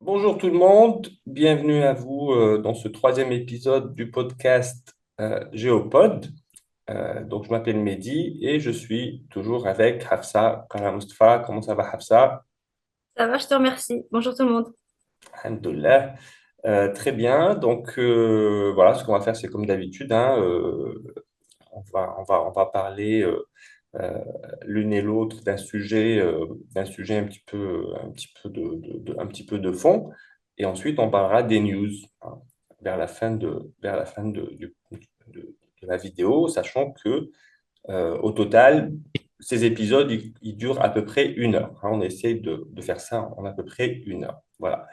Bonjour tout le monde, bienvenue à vous dans ce troisième épisode du podcast Géopod. Donc je m'appelle Mehdi et je suis toujours avec Hafsa Kara Mustafa. Comment ça va Hafsa? Ça va, je te remercie. Bonjour tout le monde. Alhamdoulilah. Très bien, donc voilà, ce qu'on va faire c'est comme d'habitude, hein, on va parler euh, l'une et l'autre d'un sujet un petit peu de fond, et ensuite on parlera des news, hein, vers la fin de la vidéo, sachant que au total, ces épisodes, ils durent à peu près une heure, hein. On essaie de faire ça en à peu près une heure. Voilà.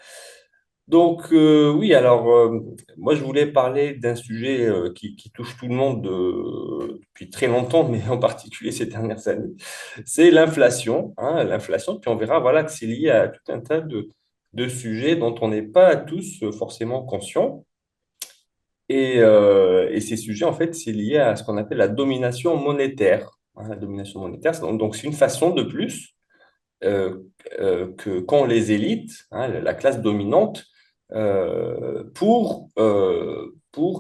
Donc, oui, alors, moi, je voulais parler d'un sujet qui touche tout le monde depuis très longtemps, mais en particulier ces dernières années. C'est l'inflation, hein, l'inflation. Puis on verra, voilà, que c'est lié à tout un tas de sujets dont on n'est pas tous forcément conscients. Et ces sujets, en fait, c'est lié à ce qu'on appelle la domination monétaire, hein. La domination monétaire, donc c'est une façon de plus euh, que qu'ont les élites, hein, la classe dominante, pour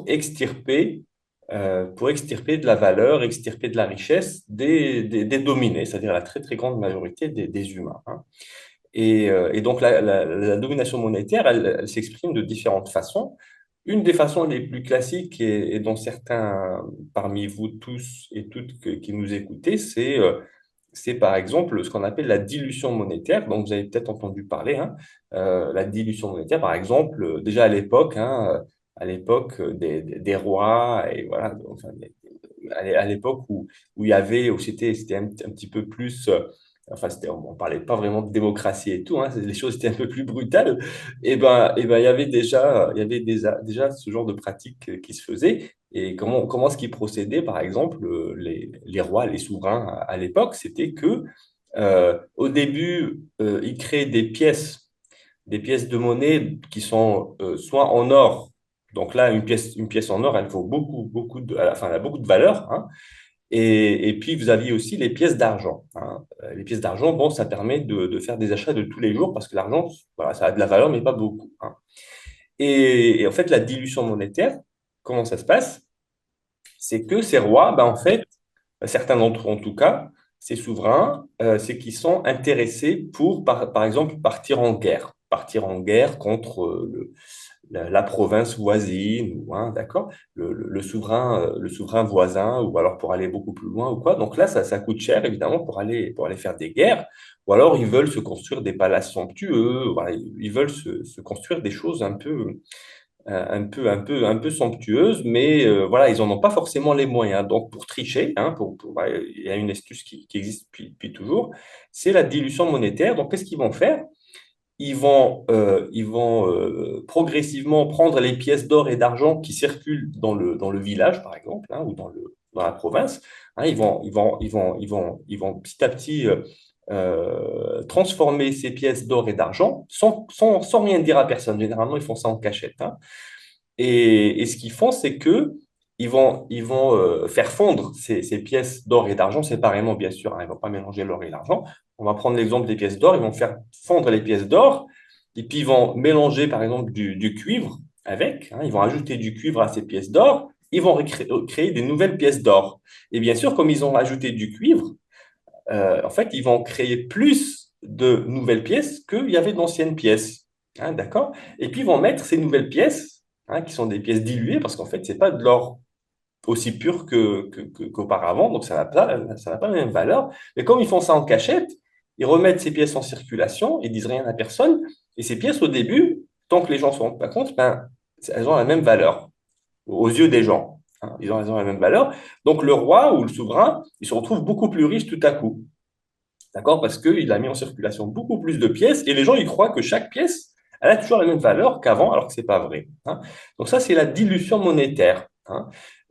extirper de la valeur, extirper de la richesse des dominés, c'est-à-dire la très très grande majorité des humains, hein. Et donc la domination monétaire, elle s'exprime de différentes façons. Une des façons les plus classiques et dont certains parmi vous tous et toutes qui nous écoutez, c'est par exemple ce qu'on appelle la dilution monétaire. Donc, vous avez peut-être entendu parler, hein. La dilution monétaire, par exemple, déjà à l'époque des rois, et voilà, enfin, à l'époque où il y avait, où c'était un petit peu plus, enfin, on ne parlait pas vraiment de démocratie et tout, hein, les choses étaient un peu plus brutales, il y avait déjà ce genre de pratique qui se faisait. Et comment est-ce qu'ils procédaient, par exemple, les rois, les souverains à l'époque, c'était que au début, ils créaient des pièces de monnaie qui sont soit en or. Donc là, une pièce en or, elle vaut enfin, elle a beaucoup de valeur, hein. Et puis, vous aviez aussi les pièces d'argent, hein. Les pièces d'argent, bon, ça permet de faire des achats de tous les jours parce que l'argent, voilà, ça a de la valeur, mais pas beaucoup, hein. Et en fait, la dilution monétaire, comment ça se passe? C'est que ces rois, ben, en fait, certains d'entre eux en tout cas, ces souverains, c'est qu'ils sont intéressés pour, par exemple, partir en guerre contre la province voisine, ou, hein, d'accord, le souverain voisin, ou alors pour aller beaucoup plus loin ou quoi. Donc là, ça coûte cher, évidemment, pour aller faire des guerres, ou alors ils veulent se construire des palaces somptueux, voilà, ils veulent se construire des choses un peu somptueuse, mais voilà, ils n'en ont pas forcément les moyens. Donc, pour tricher, hein, voilà, il y a une astuce qui existe depuis toujours, c'est la dilution monétaire. Donc, qu'est-ce qu'ils vont faire? Ils vont progressivement prendre les pièces d'or et d'argent qui circulent dans le village, par exemple, hein, ou dans la province, hein. Ils vont petit à petit transformer ces pièces d'or et d'argent sans rien dire à personne. Généralement, ils font ça en cachette, hein. Et ce qu'ils font, c'est que ils vont faire fondre ces pièces d'or et d'argent séparément, bien sûr, hein. Ils ne vont pas mélanger l'or et l'argent. On va prendre l'exemple des pièces d'or. Ils vont faire fondre les pièces d'or et puis ils vont mélanger, par exemple, du cuivre avec, hein. Ils vont ajouter du cuivre à ces pièces d'or. Ils vont créer des nouvelles pièces d'or. Et bien sûr, comme ils ont ajouté du cuivre, en fait, ils vont créer plus de nouvelles pièces qu'il y avait d'anciennes pièces, hein, d'accord? Et puis, ils vont mettre ces nouvelles pièces, hein, qui sont des pièces diluées, parce qu'en fait, c'est pas de l'or aussi pur qu'auparavant, donc ça n'a pas la même valeur. Mais comme ils font ça en cachette, ils remettent ces pièces en circulation, ils disent rien à personne, et ces pièces, au début, tant que les gens ne se rendent pas compte, ben, elles ont la même valeur aux yeux des gens, hein. Elles ont la même valeur. Donc, le roi ou le souverain, il se retrouve beaucoup plus riche tout à coup. D'accord? Parce qu'il a mis en circulation beaucoup plus de pièces et les gens, ils croient que chaque pièce, elle a toujours la même valeur qu'avant, alors que ce n'est pas vrai, hein. Donc ça, c'est la dilution monétaire, hein.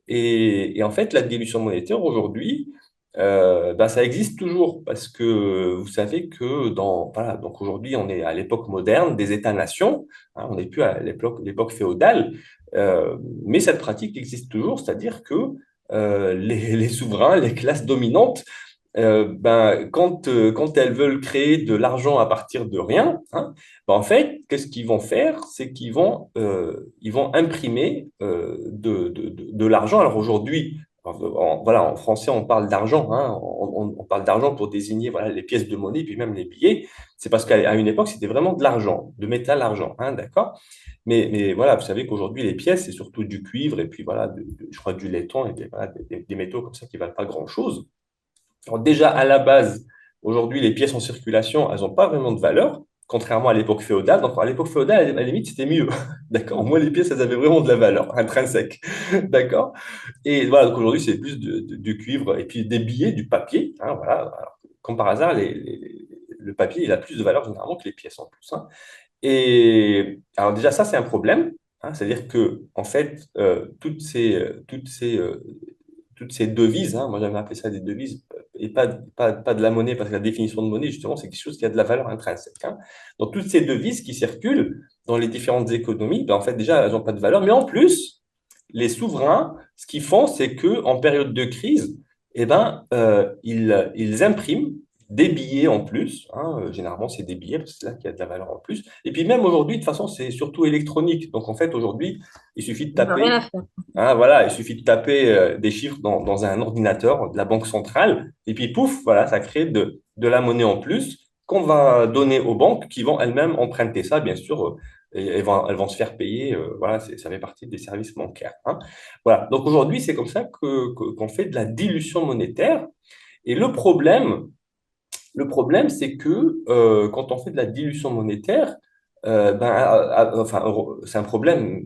Et en fait, la dilution monétaire, aujourd'hui, ben, ça existe toujours parce que vous savez que voilà, donc aujourd'hui, on est à l'époque moderne des États-nations, hein, on n'est plus à l'époque féodale, mais cette pratique existe toujours, c'est-à-dire que les souverains, les classes dominantes, quand elles veulent créer de l'argent à partir de rien, hein, en fait, qu'est-ce qu'ils vont faire? C'est ils vont imprimer de l'argent. Alors aujourd'hui, voilà, en français, on parle d'argent, hein, on parle d'argent pour désigner voilà, les pièces de monnaie, puis même les billets. C'est parce qu'à une époque, c'était vraiment de l'argent, de métal argent, hein, d'accord? Mais voilà, vous savez qu'aujourd'hui, les pièces, c'est surtout du cuivre et puis voilà, je crois du laiton et voilà, des métaux comme ça qui ne valent pas grand-chose. Alors déjà, à la base, aujourd'hui, les pièces en circulation, elles n'ont pas vraiment de valeur, contrairement à l'époque féodale. Donc, à l'époque féodale, à la limite, c'était mieux. D'accord? Au moins, les pièces, elles avaient vraiment de la valeur intrinsèque. D'accord? Et voilà, donc aujourd'hui, c'est plus du cuivre et puis des billets, du papier, hein, voilà. Alors, comme par hasard, le papier, il a plus de valeur généralement que les pièces en plus, hein. Et alors déjà, ça, c'est un problème, hein. C'est-à-dire que, en fait, toutes ces devises, hein, moi j'avais appelé ça des devises, et pas de la monnaie, parce que la définition de monnaie, justement, c'est quelque chose qui a de la valeur intrinsèque, hein. Donc toutes ces devises qui circulent dans les différentes économies, en fait, déjà, elles n'ont pas de valeur, mais en plus, les souverains, ce qu'ils font, c'est qu'en période de crise, ils impriment des billets en plus, hein, généralement, c'est des billets, parce que c'est là qu'il y a de la valeur en plus. Et puis même aujourd'hui, de toute façon, c'est surtout électronique. Donc en fait, aujourd'hui, il suffit de On n'a rien taper à faire. hein, voilà, il suffit de taper des chiffres dans un ordinateur de la banque centrale, et puis pouf, voilà, ça crée de la monnaie en plus qu'on va donner aux banques qui vont elles-mêmes emprunter ça, bien sûr, et elles vont se faire payer, voilà, ça fait partie des services bancaires, hein. Voilà, donc aujourd'hui, c'est comme ça qu'on fait de la dilution monétaire. Et le problème, c'est que quand on fait de la dilution monétaire, enfin, c'est un problème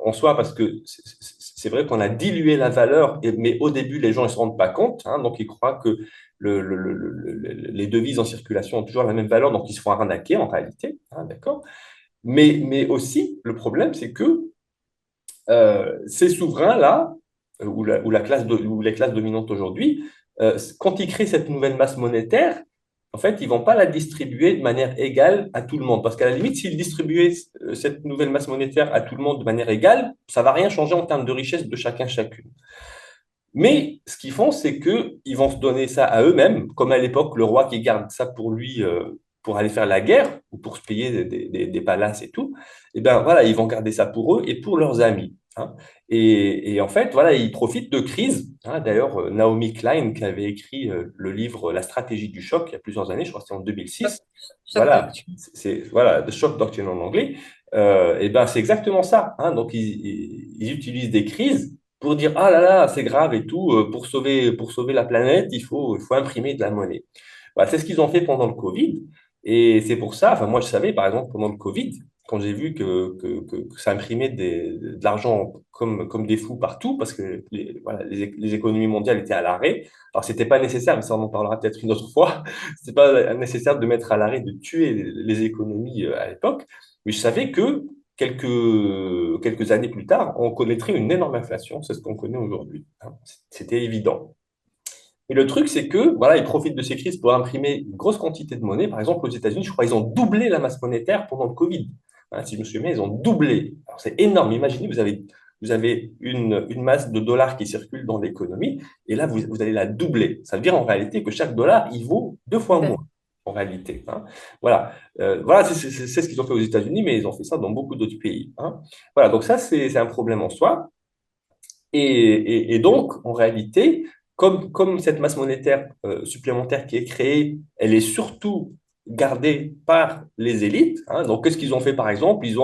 en soi parce que c'est vrai qu'on a dilué la valeur, mais au début, les gens ne se rendent pas compte, hein, donc ils croient que les devises en circulation ont toujours la même valeur, donc ils se font arnaquer en réalité, hein, d'accord? Mais aussi, le problème, c'est que ces souverains-là, ou les classes dominantes aujourd'hui, quand ils créent cette nouvelle masse monétaire, en fait, ils ne vont pas la distribuer de manière égale à tout le monde. Parce qu'à la limite, s'ils distribuaient cette nouvelle masse monétaire à tout le monde de manière égale, ça ne va rien changer en termes de richesse de chacun, chacune. Mais ce qu'ils font, c'est qu'ils vont se donner ça à eux-mêmes, comme à l'époque, le roi qui garde ça pour lui, pour aller faire la guerre, ou pour se payer des palaces et tout. Et bien voilà, ils vont garder ça pour eux et pour leurs amis, hein. Et en fait, voilà, ils profitent de crises, hein. D'ailleurs, Naomi Klein, qui avait écrit le livre La stratégie du choc il y a plusieurs années, je crois que c'était en Choc, 2006. choc Voilà, doctrine. voilà, The Shock Doctrine en anglais. Et ben c'est exactement ça, hein. Donc, ils utilisent des crises pour dire ah là là, c'est grave et tout, pour sauver la planète, il faut imprimer de la monnaie. Bah, c'est ce qu'ils ont fait pendant le Covid. Et c'est pour ça, enfin, moi je savais par exemple pendant le Covid, quand j'ai vu que ça imprimait de l'argent comme des fous partout, parce que voilà, les économies mondiales étaient à l'arrêt. Alors, c'était pas nécessaire, mais ça on en parlera peut-être une autre fois. C'était pas nécessaire de mettre à l'arrêt, de tuer les économies à l'époque. Mais je savais que quelques années plus tard, on connaîtrait une énorme inflation. C'est ce qu'on connaît aujourd'hui, hein. C'était évident. Et le truc, c'est que voilà, ils profitent de ces crises pour imprimer une grosse quantité de monnaie. Par exemple, aux États-Unis, je crois qu'ils ont doublé la masse monétaire pendant le Covid, hein, si je me souviens bien, ils ont doublé. Alors, c'est énorme. Imaginez, vous avez une masse de dollars qui circule dans l'économie, et là, vous allez la doubler. Ça veut dire en réalité que chaque dollar, il vaut deux fois moins, en réalité, hein. Voilà, voilà c'est ce qu'ils ont fait aux États-Unis, mais ils ont fait ça dans beaucoup d'autres pays, hein. Voilà, donc ça, c'est un problème en soi. Et donc, en réalité, comme cette masse monétaire supplémentaire qui est créée, elle est surtout gardée par les élites, hein. Donc, qu'est-ce qu'ils ont fait, par exemple? Ils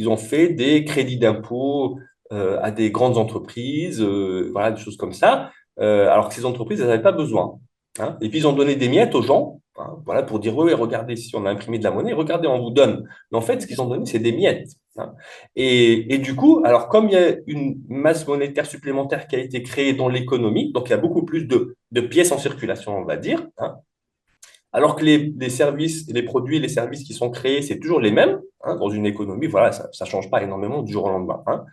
ont fait des crédits d'impôt à des grandes entreprises, voilà, des choses comme ça, alors que ces entreprises, elles n'avaient pas besoin, hein. Et puis, ils ont donné des miettes aux gens, hein, voilà, pour dire, oui, regardez, si on a imprimé de la monnaie, regardez, on vous donne. Mais en fait, ce qu'ils ont donné, c'est des miettes, hein. Et du coup, alors comme il y a une masse monétaire supplémentaire qui a été créée dans l'économie, donc il y a beaucoup plus de pièces en circulation, on va dire, hein, alors que les services, les produits, les services qui sont créés, c'est toujours les mêmes, hein, dans une économie, voilà, ça ne change pas énormément du jour au lendemain, hein.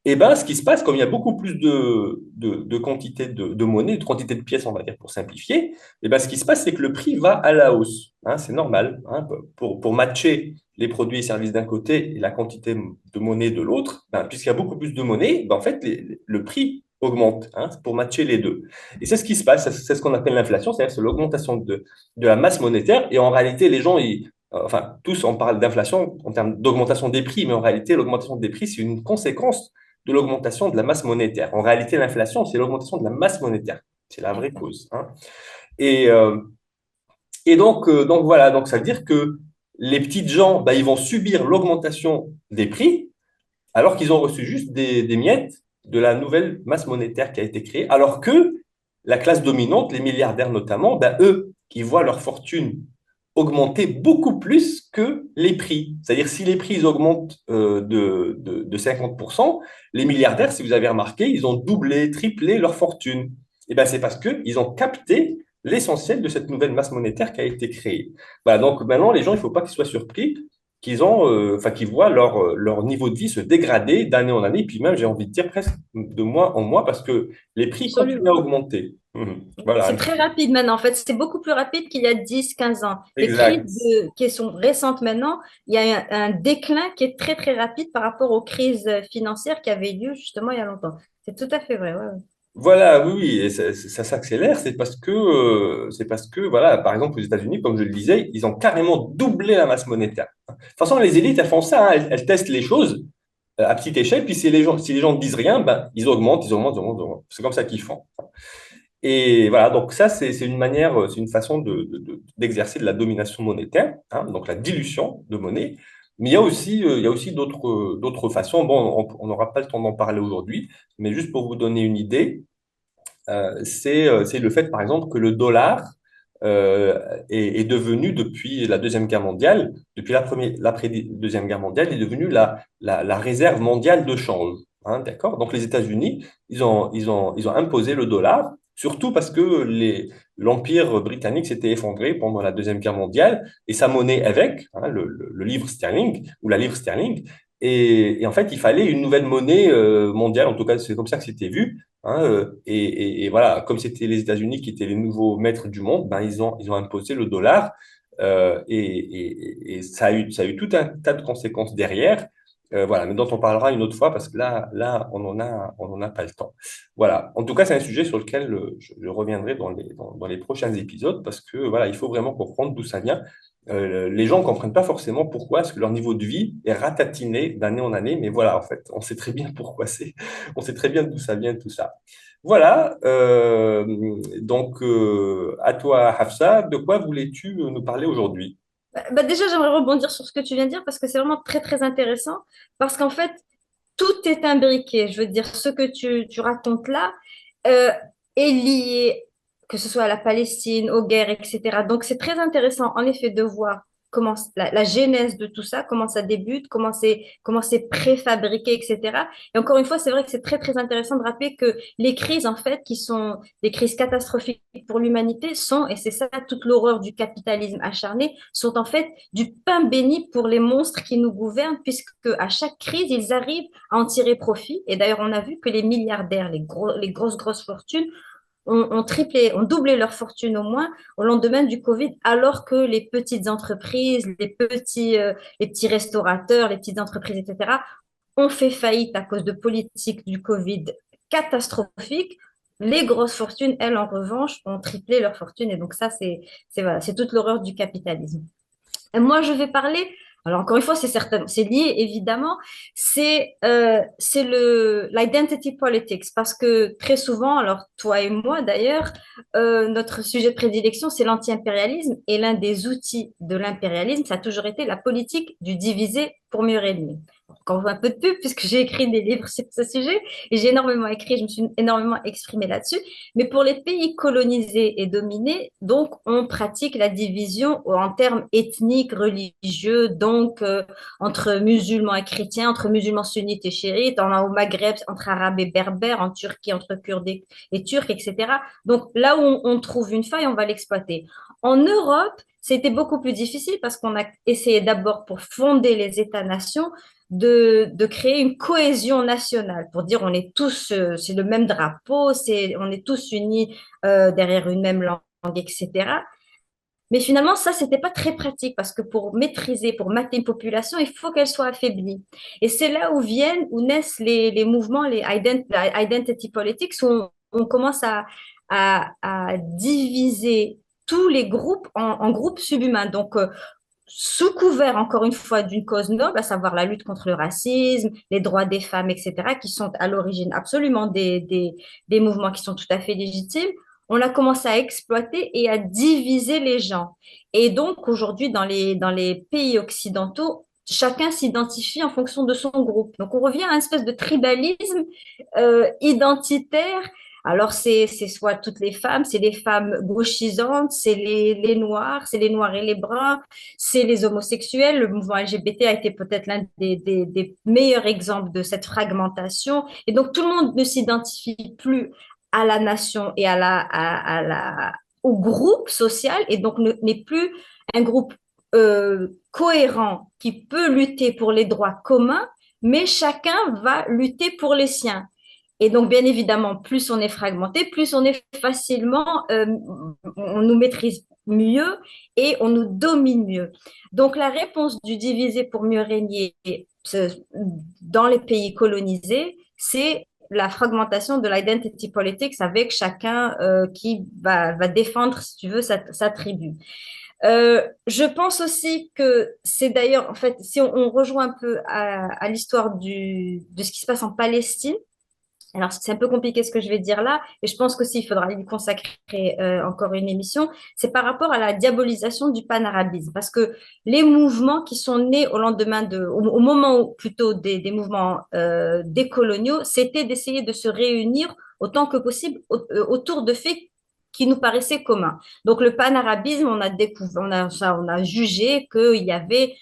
Et ben, ce qui se passe, comme il y a beaucoup plus de quantité de monnaie, de quantité de pièces, on va dire, pour simplifier, et ben, ce qui se passe, c'est que le prix va à la hausse, hein, c'est normal, hein, pour matcher les produits et services d'un côté et la quantité de monnaie de l'autre, ben, puisqu'il y a beaucoup plus de monnaie, ben, en fait, le prix augmente, hein, pour matcher les deux. Et c'est ce qui se passe, c'est ce qu'on appelle l'inflation, c'est-à-dire c'est l'augmentation de la masse monétaire. Et en réalité, les gens, enfin, tous, on parle d'inflation en termes d'augmentation des prix, mais en réalité, l'augmentation des prix, c'est une conséquence de l'augmentation de la masse monétaire. En réalité, l'inflation, c'est l'augmentation de la masse monétaire. C'est la vraie D'accord. cause, hein. Et, euh, donc voilà, donc ça veut dire que les petites gens, bah, ils vont subir l'augmentation des prix alors qu'ils ont reçu juste des miettes de la nouvelle masse monétaire qui a été créée, alors que la classe dominante, les milliardaires notamment, bah, eux, ils voient leur fortune augmenter beaucoup plus que les prix. C'est-à-dire si les prix ils augmentent de 50%, les milliardaires, si vous avez remarqué, ils ont doublé, triplé leur fortune. Et ben c'est parce qu'ils ont capté l'essentiel de cette nouvelle masse monétaire qui a été créée. Voilà, donc maintenant, les gens, il ne faut pas qu'ils soient surpris enfin, qu'ils voient leur niveau de vie se dégrader d'année en année, puis même, j'ai envie de dire presque de mois en mois, parce que les prix continuent à Absolument. augmenter. Mhm. C'est Voilà, très rapide maintenant. En fait, c'est beaucoup plus rapide qu'il y a 10, 15 ans. Les crises exact. qui sont récentes maintenant, il y a un déclin qui est très, très rapide par rapport aux crises financières qui avaient lieu justement il y a longtemps. C'est tout à fait vrai. Ouais, ouais. Voilà, oui, oui, et ça s'accélère, c'est parce que, voilà, par exemple, aux États-Unis, comme je le disais, ils ont carrément doublé la masse monétaire. De toute façon, les élites, elles font ça, hein, elles testent les choses à petite échelle, puis si les gens ne disent rien, ben, ils augmentent, ils augmentent, ils augmentent, ils augmentent. C'est comme ça qu'ils font. Et voilà, donc ça, c'est une manière, c'est une façon d'exercer de la domination monétaire, hein, donc la dilution de monnaie. Mais il y a aussi d'autres façons. Bon, on n'aura pas le temps d'en parler aujourd'hui, mais juste pour vous donner une idée, c'est le fait, par exemple, que le dollar est devenu, depuis la Deuxième Guerre mondiale, depuis l'après-Deuxième Guerre mondiale, est devenu la réserve mondiale de change. Hein, d'accord? Donc, les États-Unis, ils ont imposé le dollar, surtout parce que l'Empire britannique s'était effondré pendant la Deuxième Guerre mondiale, et sa monnaie avec, hein, le livre sterling, ou la livre sterling, et en fait, il fallait une nouvelle monnaie mondiale, en tout cas, c'est comme ça que c'était vu. Hein, et voilà, comme c'était les États-Unis qui étaient les nouveaux maîtres du monde, ben, ils ont imposé le dollar et ça a eu tout un tas de conséquences derrière. Voilà, mais dont on parlera une autre fois parce que là, on en a pas le temps. Voilà. En tout cas, c'est un sujet sur lequel je reviendrai dans les prochains épisodes parce que voilà, il faut vraiment comprendre d'où ça vient. Les gens ne comprennent pas forcément pourquoi est-ce que leur niveau de vie est ratatiné d'année en année, mais voilà, en fait, on sait très bien pourquoi on sait très bien d'où ça vient tout ça. Voilà, donc à toi, Hafsa, de quoi voulais-tu nous parler aujourd'hui? Bah, déjà, j'aimerais rebondir sur ce que tu viens de dire parce que c'est vraiment très, très intéressant. Parce qu'en fait, tout est imbriqué. Je veux dire, ce que tu racontes là euh, est lié, que ce soit à la Palestine, aux guerres, etc. Donc, c'est très intéressant, en effet, de voir comment la genèse de tout ça, comment ça débute, comment c'est préfabriqué, etc. Et encore une fois, c'est vrai que c'est très, très intéressant de rappeler que les crises, en fait, qui sont des crises catastrophiques pour l'humanité, sont, et c'est ça toute l'horreur du capitalisme acharné, sont en fait du pain béni pour les monstres qui nous gouvernent, puisque à chaque crise, ils arrivent à en tirer profit. Et d'ailleurs, on a vu que les milliardaires, les grosses, grosses fortunes, ont triplé, ont doublé leur fortune au moins au lendemain du Covid, alors que les petites entreprises, les petits restaurateurs, les petites entreprises, etc., ont fait faillite à cause de politiques du Covid catastrophiques. Les grosses fortunes, elles, en revanche, ont triplé leur fortune. Et donc ça, voilà, c'est toute l'horreur du capitalisme. Et moi, je vais parler, alors encore une fois, c'est certain, c'est lié évidemment, c'est l'identity politics, parce que très souvent, alors toi et moi d'ailleurs, notre sujet de prédilection, c'est l'anti-impérialisme, et l'un des outils de l'impérialisme, ça a toujours été la politique du diviser pour mieux régner. Encore un peu de pub, puisque j'ai écrit des livres sur ce sujet, et j'ai énormément écrit, je me suis énormément exprimée là-dessus. Mais pour les pays colonisés et dominés, donc, on pratique la division en termes ethniques, religieux, donc entre musulmans et chrétiens, entre musulmans sunnites et chiites, au Maghreb, entre arabes et berbères, en Turquie, entre kurdes et turcs, etc. Donc, là où on trouve une faille, on va l'exploiter. En Europe, c'était beaucoup plus difficile parce qu'on a essayé d'abord pour fonder les États-nations de créer une cohésion nationale, pour dire on est tous, c'est le même drapeau, on est tous unis derrière une même langue, etc. Mais finalement, ça, c'était pas très pratique parce que pour maîtriser, pour mater une population, il faut qu'elle soit affaiblie. Et c'est là où naissent les mouvements, identity politics, où on commence à diviser tous les groupes en groupes subhumains. Donc, sous couvert, encore une fois, d'une cause noble, à savoir la lutte contre le racisme, les droits des femmes, etc., qui sont à l'origine absolument des mouvements qui sont tout à fait légitimes, on a commencé à exploiter et à diviser les gens. Et donc, aujourd'hui, dans les pays occidentaux, chacun s'identifie en fonction de son groupe. Donc, on revient à une espèce de tribalisme identitaire. Alors, c'est soit toutes les femmes, c'est les femmes gauchisantes, c'est les noirs, c'est les noirs et les bruns, c'est les homosexuels. Le mouvement LGBT a été peut-être l'un des meilleurs exemples de cette fragmentation. Et donc, tout le monde ne s'identifie plus à la nation et au groupe social, et donc n'est plus un groupe cohérent qui peut lutter pour les droits communs, mais chacun va lutter pour les siens. Et donc, bien évidemment, plus on est fragmenté, plus on est facilement, on nous maîtrise mieux et on nous domine mieux. Donc, la réponse du diviser pour mieux régner dans les pays colonisés, c'est la fragmentation de l'identity politics avec chacun qui va défendre, si tu veux, sa tribu. Je pense aussi que c'est d'ailleurs, en fait, si on rejoint un peu à l'histoire de ce qui se passe en Palestine, alors, c'est un peu compliqué ce que je vais dire là, et je pense qu'aussi il faudra lui consacrer encore une émission. C'est par rapport à la diabolisation du panarabisme, parce que les mouvements qui sont nés au lendemain au moment plutôt des mouvements décoloniaux, c'était d'essayer de se réunir autant que possible autour de faits qui nous paraissaient communs. Donc, le panarabisme, on a découvert, on a jugé qu'il y avait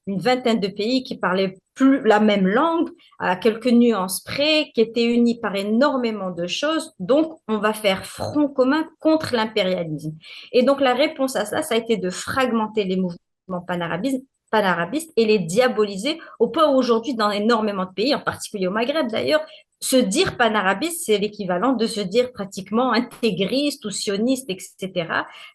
une vingtaine de pays qui parlaient plus la même langue, à quelques nuances près, qui étaient unis par énormément de choses. Donc, on va faire front commun contre l'impérialisme. Et donc, la réponse à ça, ça a été de fragmenter les mouvements panarabistes et les diaboliser au point où aujourd'hui, dans énormément de pays, en particulier au Maghreb d'ailleurs, se dire panarabiste, c'est l'équivalent de se dire pratiquement intégriste ou sioniste, etc.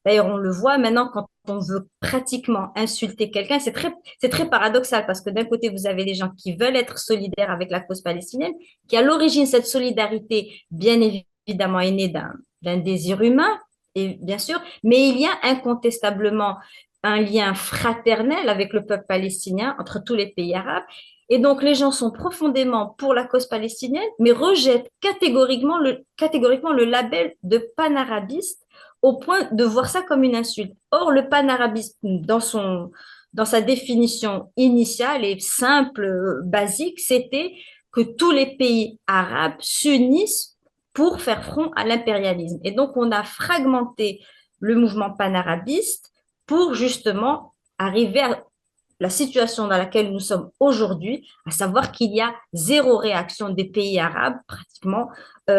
D'ailleurs, on le voit maintenant quand on veut pratiquement insulter quelqu'un. C'est très paradoxal parce que d'un côté, vous avez des gens qui veulent être solidaires avec la cause palestinienne, qui à l'origine, cette solidarité, bien évidemment, est née d'un désir humain, et bien sûr, mais il y a incontestablement un lien fraternel avec le peuple palestinien entre tous les pays arabes. Et donc, les gens sont profondément pour la cause palestinienne, mais rejettent catégoriquement le label de panarabiste au point de voir ça comme une insulte. Or, le panarabisme, dans sa définition initiale et simple, basique, c'était que tous les pays arabes s'unissent pour faire front à l'impérialisme. Et donc, on a fragmenté le mouvement panarabiste pour justement arriver à la situation dans laquelle nous sommes aujourd'hui, à savoir qu'il y a zéro réaction des pays arabes pratiquement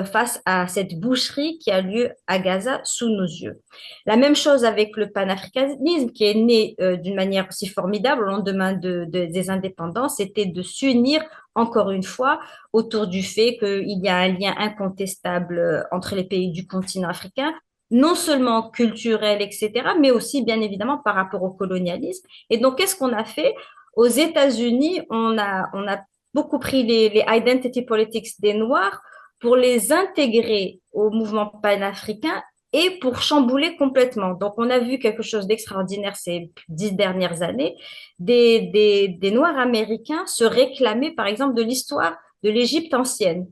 face à cette boucherie qui a lieu à Gaza sous nos yeux. La même chose avec le panafricanisme qui est né d'une manière aussi formidable au lendemain des indépendances, c'était de s'unir encore une fois autour du fait qu'il y a un lien incontestable entre les pays du continent africain, non seulement culturel, etc., mais aussi bien évidemment par rapport au colonialisme. Et donc, qu'est-ce qu'on a fait? Aux États-Unis, on a beaucoup pris les identity politics des Noirs pour les intégrer au mouvement panafricain et pour chambouler complètement. Donc, on a vu quelque chose d'extraordinaire ces 10 dernières années, des Noirs américains se réclamer, par exemple, de l'histoire de l'Égypte ancienne.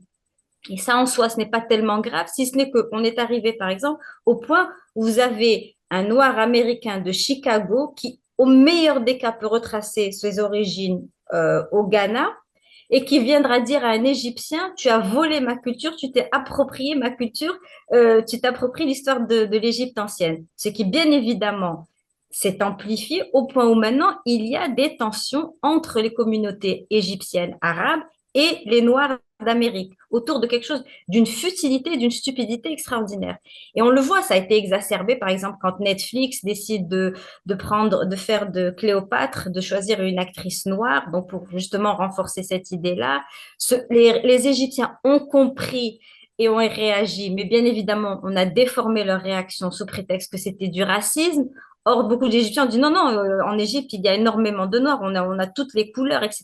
Et ça, en soi, ce n'est pas tellement grave, si ce n'est qu'on est arrivé, par exemple, au point où vous avez un noir américain de Chicago qui, au meilleur des cas, peut retracer ses origines au Ghana et qui viendra dire à un Égyptien, tu as volé ma culture, tu t'es approprié ma culture, tu t'appropries l'histoire de l'Égypte ancienne. Ce qui, bien évidemment, s'est amplifié au point où maintenant, il y a des tensions entre les communautés égyptiennes arabes et les Noirs d'Amérique, autour de quelque chose, d'une futilité, d'une stupidité extraordinaire. Et on le voit, ça a été exacerbé, par exemple, quand Netflix décide de faire de Cléopâtre, de choisir une actrice noire, donc pour justement renforcer cette idée-là. Les Égyptiens ont compris et ont réagi, mais bien évidemment, on a déformé leur réaction sous prétexte que c'était du racisme. Or, beaucoup d'Égyptiens ont dit non, non, en Égypte, il y a énormément de noirs, on a toutes les couleurs, etc.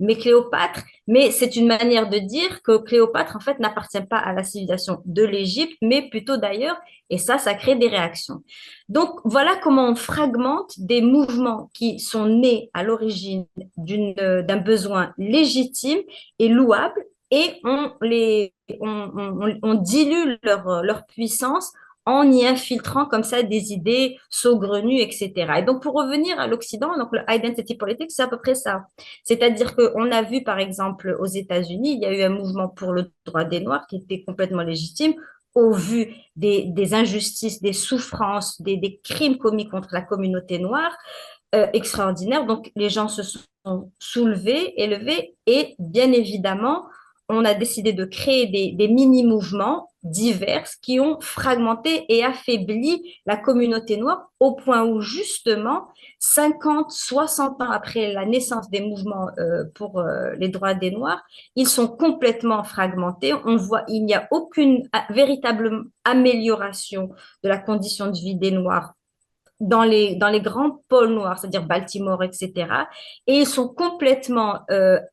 Mais Cléopâtre, mais c'est une manière de dire que Cléopâtre, en fait, n'appartient pas à la civilisation de l'Égypte, mais plutôt d'ailleurs, et ça crée des réactions. Donc, voilà comment on fragmente des mouvements qui sont nés à l'origine d'un besoin légitime et louable, et on dilue leur puissance en y infiltrant comme ça des idées saugrenues, etc. Et donc, pour revenir à l'Occident, donc le identity politics, c'est à peu près ça. C'est-à-dire qu'on a vu, par exemple, aux États-Unis, il y a eu un mouvement pour le droit des Noirs qui était complètement légitime au vu des injustices, des souffrances, des crimes commis contre la communauté noire, extraordinaires. Donc, les gens se sont soulevés, élevés, et bien évidemment, on a décidé de créer des mini-mouvements divers qui ont fragmenté et affaibli la communauté noire au point où, justement, 50, 60 ans après la naissance des mouvements pour les droits des Noirs, ils sont complètement fragmentés. On voit, il n'y a aucune véritable amélioration de la condition de vie des Noirs dans les grands pôles noirs, c'est-à-dire Baltimore, etc. Et ils sont complètement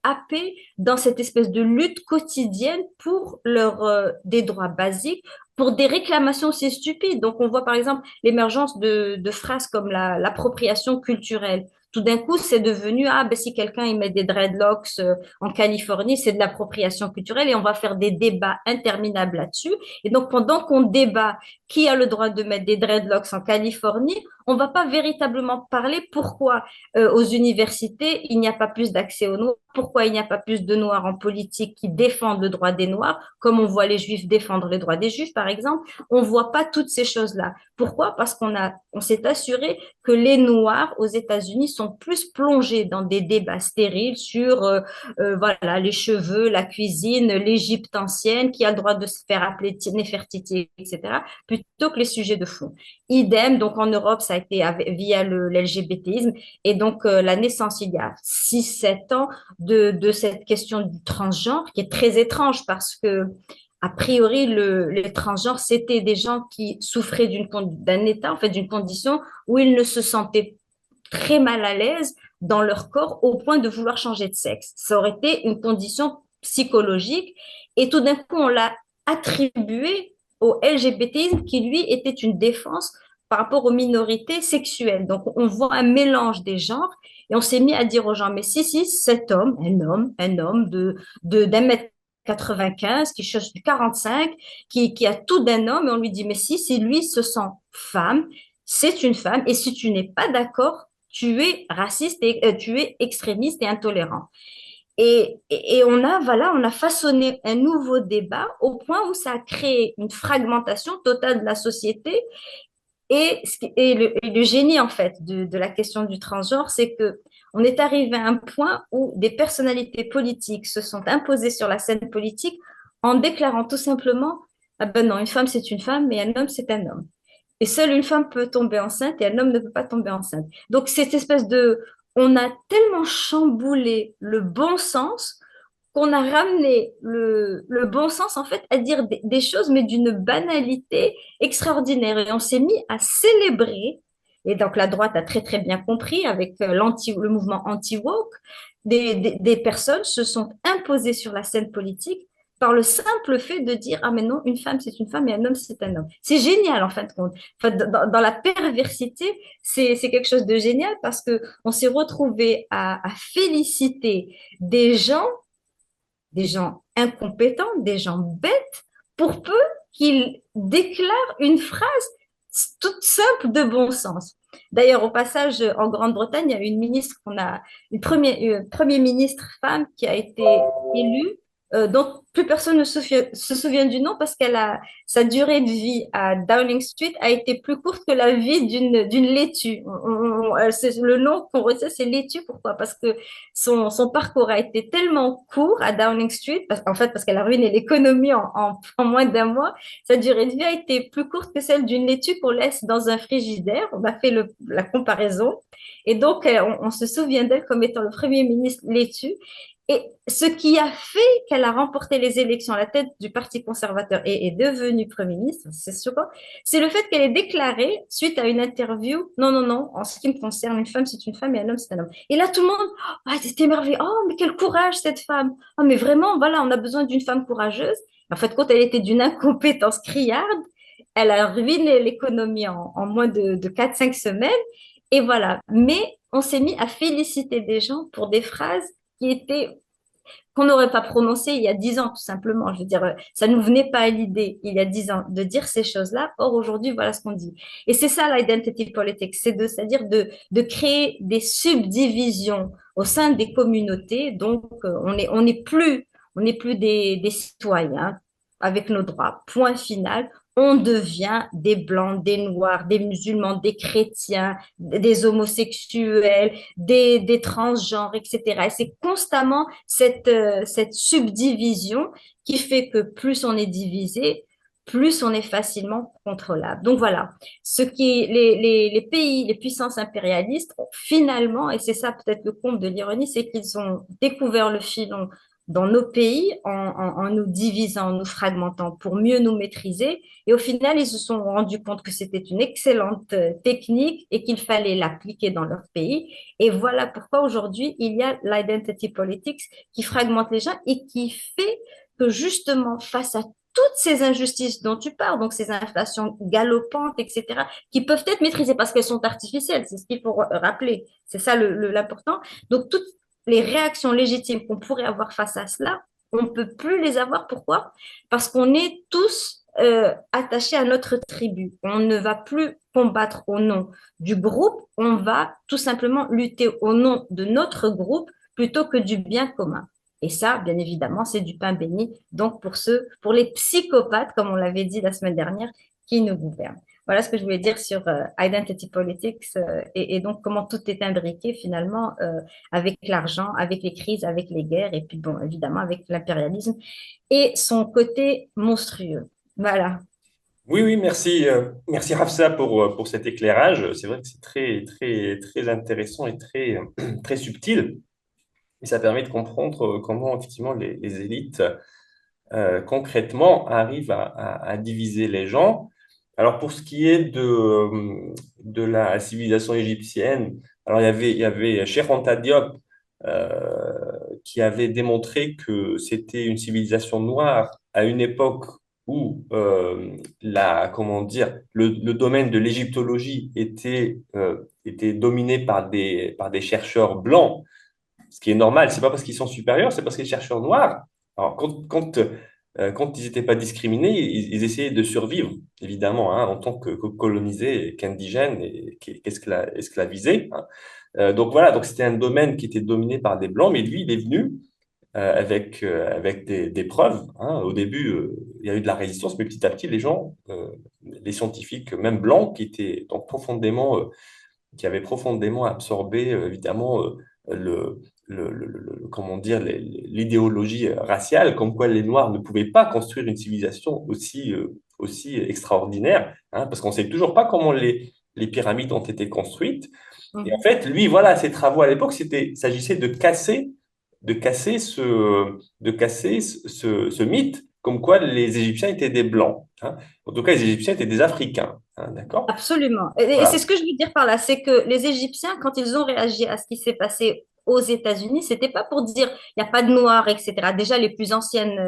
happés dans cette espèce de lutte quotidienne pour des droits basiques, pour des réclamations aussi stupides. Donc, on voit par exemple l'émergence de phrases comme l'appropriation culturelle. Tout d'un coup, c'est devenu, ah, ben, si quelqu'un il met des dreadlocks en Californie, c'est de l'appropriation culturelle, et on va faire des débats interminables là-dessus. Et donc, pendant qu'on débat qui a le droit de mettre des dreadlocks en Californie, on ne va pas véritablement parler pourquoi aux universités, il n'y a pas plus d'accès aux Noirs, pourquoi il n'y a pas plus de Noirs en politique qui défendent le droit des Noirs, comme on voit les Juifs défendre les droits des Juifs, par exemple. On ne voit pas toutes ces choses-là. Pourquoi? Parce on s'est assuré que les Noirs aux États-Unis sont plus plongés dans des débats stériles sur voilà, les cheveux, la cuisine, l'Égypte ancienne, qui a le droit de se faire appeler Néfertiti, etc., plutôt que les sujets de fond. Idem, donc en Europe, ça a été via l'LGBTisme, et donc la naissance il y a 6, 7 ans de cette question du transgenre, qui est très étrange parce que, a priori, les transgenres, c'était des gens qui souffraient d'un état, en fait, d'une condition où ils ne se sentaient très mal à l'aise dans leur corps au point de vouloir changer de sexe. Ça aurait été une condition psychologique, et tout d'un coup, on l'a attribué au LGBTisme qui, lui, était une défense par rapport aux minorités sexuelles. Donc, on voit un mélange des genres, et on s'est mis à dire aux gens, mais si, cet homme, un homme d'un mètre 95, qui cherche du 45, qui a tout d'un homme, et on lui dit, mais si lui se sent femme, c'est une femme, et si tu n'es pas d'accord, tu es raciste, et tu es extrémiste et intolérant. Et on a façonné un nouveau débat au point où ça a créé une fragmentation totale de la société. Et le génie, en fait, de la question du transgenre, c'est que on est arrivé à un point où des personnalités politiques se sont imposées sur la scène politique en déclarant tout simplement, ah ben non, une femme c'est une femme, mais un homme c'est un homme. Et seule une femme peut tomber enceinte, et un homme ne peut pas tomber enceinte. Donc, cette espèce on a tellement chamboulé le bon sens qu'on a ramené le bon sens, en fait, à dire des choses, mais d'une banalité extraordinaire. Et on s'est mis à célébrer, et donc la droite a très, très bien compris avec le mouvement anti-woke, des personnes se sont imposées sur la scène politique par le simple fait de dire, ah mais non, une femme c'est une femme et un homme c'est un homme. C'est génial en fin de compte. Enfin, dans la perversité, c'est quelque chose de génial, parce que on s'est retrouvé à féliciter des gens incompétents, des gens bêtes, pour peu qu'ils déclarent une phrase toute simple de bon sens. D'ailleurs, au passage, en Grande-Bretagne, il y a une ministre premier ministre femme qui a été élue, dont plus personne ne se souvient du nom, parce sa durée de vie à Downing Street a été plus courte que la vie d'une laitue. Le nom qu'on retient, c'est laitue. Pourquoi? Parce que son parcours a été tellement court à Downing Street, en fait, parce qu'elle a ruiné l'économie en moins d'un mois. Sa durée de vie a été plus courte que celle d'une laitue qu'on laisse dans un frigidaire. On a fait la comparaison. Et donc, on se souvient d'elle comme étant le premier ministre laitue. Et ce qui a fait qu'elle a remporté les élections à la tête du Parti conservateur et est devenue Premier ministre, c'est sûr, c'est le fait qu'elle ait déclaré, suite à une interview, non, non, non, en ce qui me concerne, une femme, c'est une femme et un homme, c'est un homme. Et là, tout le monde, ah, c'était émerveillé. Oh, mais quel courage, cette femme. Oh, mais vraiment, voilà, on a besoin d'une femme courageuse. En fait, quand elle était d'une incompétence criarde, elle a ruiné l'économie en moins de 4-5 semaines. Et voilà. Mais on s'est mis à féliciter des gens pour des phrases qui étaient qu'on n'aurait pas prononcées il y a 10 ans, tout simplement. Je veux dire, ça ne nous venait pas à l'idée il y a 10 ans de dire ces choses-là. Or, aujourd'hui, voilà ce qu'on dit. Et c'est ça l'identity politics, c'est-à-dire de créer des subdivisions au sein des communautés. Donc, on n'est plus des citoyens avec nos droits. Point final. On devient des blancs, des noirs, des musulmans, des chrétiens, des homosexuels, des transgenres, etc. Et c'est constamment cette subdivision qui fait que plus on est divisé, plus on est facilement contrôlable. Donc voilà, les pays, les puissances impérialistes, finalement, et c'est ça peut-être le comble de l'ironie, c'est qu'ils ont découvert le filon dans nos pays en nous divisant, en nous fragmentant pour mieux nous maîtriser. Et au final, ils se sont rendus compte que c'était une excellente technique et qu'il fallait l'appliquer dans leur pays. Et voilà pourquoi aujourd'hui, il y a l'identity politics qui fragmente les gens et qui fait que justement, face à toutes ces injustices dont tu parles, donc ces inflations galopantes, etc., qui peuvent être maîtrisées parce qu'elles sont artificielles, c'est ce qu'il faut rappeler, c'est ça l'important. Donc, toutes les réactions légitimes qu'on pourrait avoir face à cela, on ne peut plus les avoir. Pourquoi? Parce qu'on est tous attachés à notre tribu. On ne va plus combattre au nom du groupe, on va tout simplement lutter au nom de notre groupe plutôt que du bien commun. Et ça, bien évidemment, c'est du pain béni. Donc, pour les psychopathes, comme on l'avait dit la semaine dernière, qui nous gouvernent. Voilà ce que je voulais dire sur identity politics et donc comment tout est imbriqué finalement avec l'argent, avec les crises, avec les guerres et puis bon, évidemment avec l'impérialisme et son côté monstrueux. Voilà. Oui, oui, merci, merci Rafsa pour cet éclairage. C'est vrai que c'est très, très, très intéressant et très, très subtil. Et ça permet de comprendre comment effectivement les élites concrètement arrivent à diviser les gens. Alors pour ce qui est de la civilisation égyptienne, alors il y avait Cheikh Anta Diop qui avait démontré que c'était une civilisation noire à une époque où comment dire, le domaine de l'égyptologie était dominé par des chercheurs blancs, ce qui est normal. C'est pas parce qu'ils sont supérieurs, c'est parce que les chercheurs noirs, alors quand ils n'étaient pas discriminés, ils essayaient de survivre, évidemment, hein, en tant que colonisés, qu'indigènes et qu'esclavisés. Hein. Donc voilà, donc c'était un domaine qui était dominé par des blancs, mais lui, il est venu avec des preuves. Hein. Au début, il y a eu de la résistance, mais petit à petit, les gens, les scientifiques, même blancs, qui étaient donc qui avaient profondément absorbé, évidemment, le, comment dire, l'idéologie raciale, comme quoi les Noirs ne pouvaient pas construire une civilisation aussi extraordinaire, hein, parce qu'on ne sait toujours pas comment les pyramides ont été construites. Et en Mhm. fait, lui, voilà, ses travaux à l'époque, s'agissait de casser ce mythe comme quoi les Égyptiens étaient des Blancs. Hein. En tout cas, les Égyptiens étaient des Africains. Hein, d'accord? Absolument. Et c'est Voilà. ce que je veux dire par là, c'est que les Égyptiens, quand ils ont réagi à ce qui s'est passé aux États-Unis, c'était pas pour dire il n'y a pas de noirs, etc. Déjà, les plus anciennes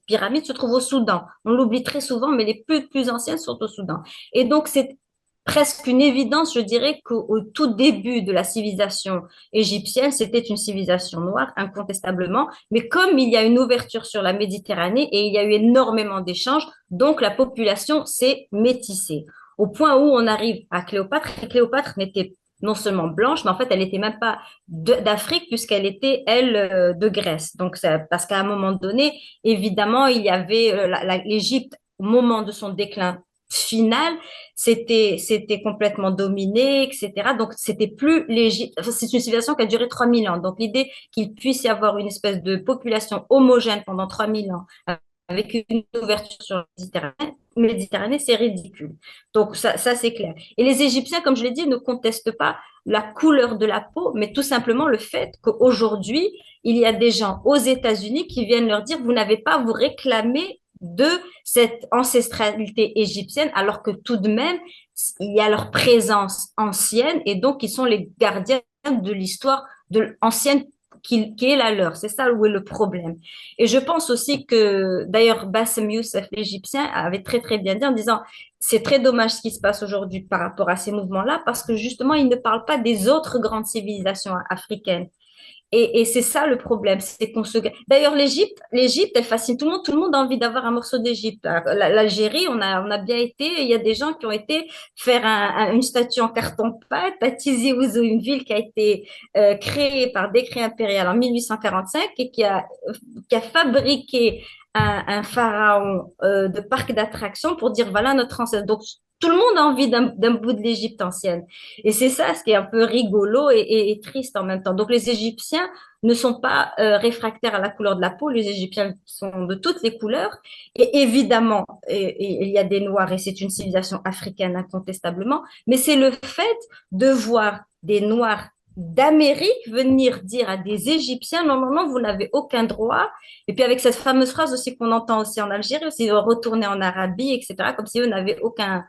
pyramides se trouvent au Soudan. On l'oublie très souvent, mais les plus anciennes sont au Soudan. Et donc, c'est presque une évidence, je dirais, qu'au tout début de la civilisation égyptienne, c'était une civilisation noire, incontestablement. Mais comme il y a une ouverture sur la Méditerranée et il y a eu énormément d'échanges, donc la population s'est métissée au point où on arrive à Cléopâtre. Et Cléopâtre n'était non seulement blanche, mais en fait, elle n'était même pas d'Afrique puisqu'elle était, elle, de Grèce. Donc, parce qu'à un moment donné, évidemment, il y avait l'Égypte, au moment de son déclin final, c'était complètement dominé, etc. Donc, c'était plus l'Égypte. Enfin, c'est une civilisation qui a duré 3000 ans. Donc, l'idée qu'il puisse y avoir une espèce de population homogène pendant 3000 ans avec une ouverture sur la Méditerranée, Méditerranée, c'est ridicule. Donc ça c'est clair. Et les Égyptiens, comme je l'ai dit, ne contestent pas la couleur de la peau, mais tout simplement le fait qu'aujourd'hui, il y a des gens aux États-Unis qui viennent leur dire, vous n'avez pas à vous réclamer de cette ancestralité égyptienne, alors que tout de même, il y a leur présence ancienne et donc ils sont les gardiens de l'histoire ancienne qui est la leur. C'est ça où est le problème. Et je pense aussi que, d'ailleurs, Bassem Youssef, l'Égyptien, avait très, très bien dit en disant, c'est très dommage ce qui se passe aujourd'hui par rapport à ces mouvements-là, parce que justement, il ne parle pas des autres grandes civilisations africaines. Et c'est ça le problème, c'est qu'on se. D'ailleurs, l'Égypte, elle fascine tout le monde. Tout le monde a envie d'avoir un morceau d'Égypte. L'Algérie, on a bien été. Il y a des gens qui ont été faire une statue en carton-pâte à Tizi Ouzou, une ville qui a été créée par décret impérial en 1845 et qui a fabriqué un pharaon de parc d'attractions pour dire voilà notre ancêtre. Donc tout le monde a envie d'un bout de l'Égypte ancienne. Et c'est ça ce qui est un peu rigolo et triste en même temps. Donc les Égyptiens ne sont pas réfractaires à la couleur de la peau. Les Égyptiens sont de toutes les couleurs. Et évidemment, il y a des Noirs et c'est une civilisation africaine incontestablement. Mais c'est le fait de voir des Noirs d'Amérique venir dire à des Égyptiens, non, non, non, vous n'avez aucun droit. Et puis avec cette fameuse phrase aussi qu'on entend aussi en Algérie, aussi retourner en Arabie, etc., comme si eux n'avaient aucun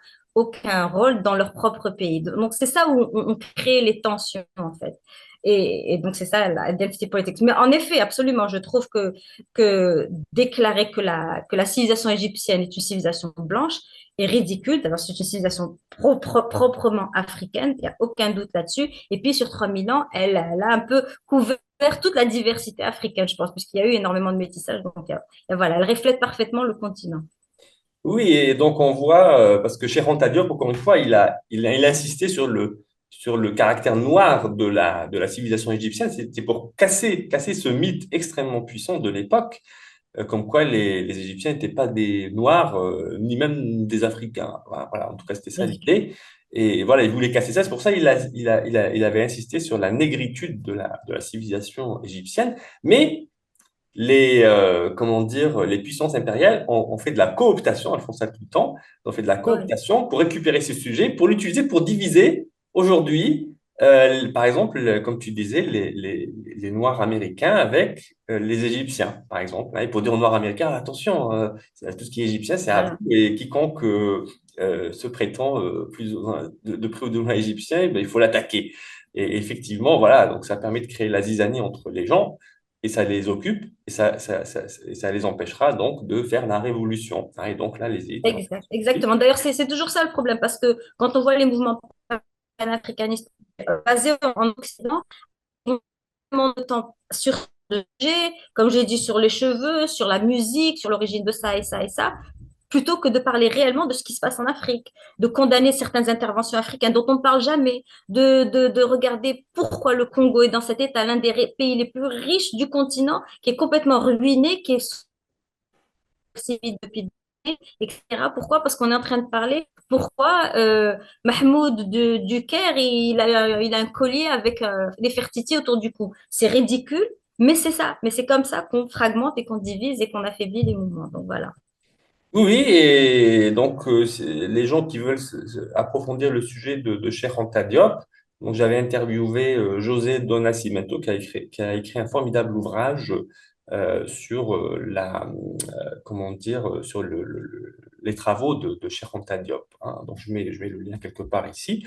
rôle dans leur propre pays. Donc, c'est ça où on crée les tensions, en fait. Et donc, c'est ça, la identity politics. Mais en effet, absolument, je trouve que déclarer que la civilisation égyptienne est une civilisation blanche est ridicule. D'abord, c'est une civilisation proprement africaine, il n'y a aucun doute là-dessus. Et puis, sur 3000 ans, elle a un peu couvert toute la diversité africaine, je pense, puisqu'il y a eu énormément de métissage. Donc, voilà, elle reflète parfaitement le continent. Oui, et donc on voit, parce que chez Anta Diop, encore une fois, il a insisté sur le caractère noir de la civilisation égyptienne. C'était pour casser ce mythe extrêmement puissant de l'époque, comme quoi les Égyptiens n'étaient pas des Noirs, ni même des Africains. Voilà, en tout cas, c'était ça Ridicule. l'idée. Et voilà, il voulait casser ça. C'est pour ça qu'il avait insisté sur la négritude de la civilisation égyptienne. Mais comment dire, les puissances impériales ont fait de la cooptation, elles font ça tout le temps, ont fait de la Ouais. cooptation pour récupérer ce sujet, pour l'utiliser pour diviser aujourd'hui, par exemple, comme tu disais, les Noirs américains avec les Égyptiens, par exemple, hein, et pour dire aux Noirs américains, attention, tout ce qui est égyptien, c'est à Voilà. vous, et quiconque se prétend plus de près ou de loin égyptien, eh ben, il faut l'attaquer. Et effectivement, voilà, donc ça permet de créer la zizanie entre les gens et ça les occupe et ça les empêchera donc de faire la révolution, hein. Et donc là, les élites. Exactement. D'ailleurs, c'est toujours ça le problème, parce que quand on voit les mouvements panafricanistes basés en Occident, on demande de temps sur le sujet, comme j'ai dit, sur les cheveux, sur la musique, sur l'origine de ça et ça et ça, plutôt que de parler réellement de ce qui se passe en Afrique, de condamner certaines interventions africaines dont on ne parle jamais, de regarder pourquoi le Congo est dans cet état, l'un des pays les plus riches du continent, qui est complètement ruiné, qui est civile depuis des années, etc. Pourquoi? Parce qu'on est en train de parler. Pourquoi Mahmoud du Caire, il a un collier avec des fertités autour du cou. C'est ridicule, mais c'est ça. Mais c'est comme ça qu'on fragmente et qu'on divise et qu'on affaiblit les mouvements. Donc voilà. Oui, oui, et donc les gens qui veulent approfondir le sujet de Cheikh Anta Diop, donc j'avais interviewé José Dona Nascimento qui a écrit un formidable ouvrage sur comment dire, sur les travaux de Cheikh Anta Diop, hein. Donc je mets le lien quelque part ici.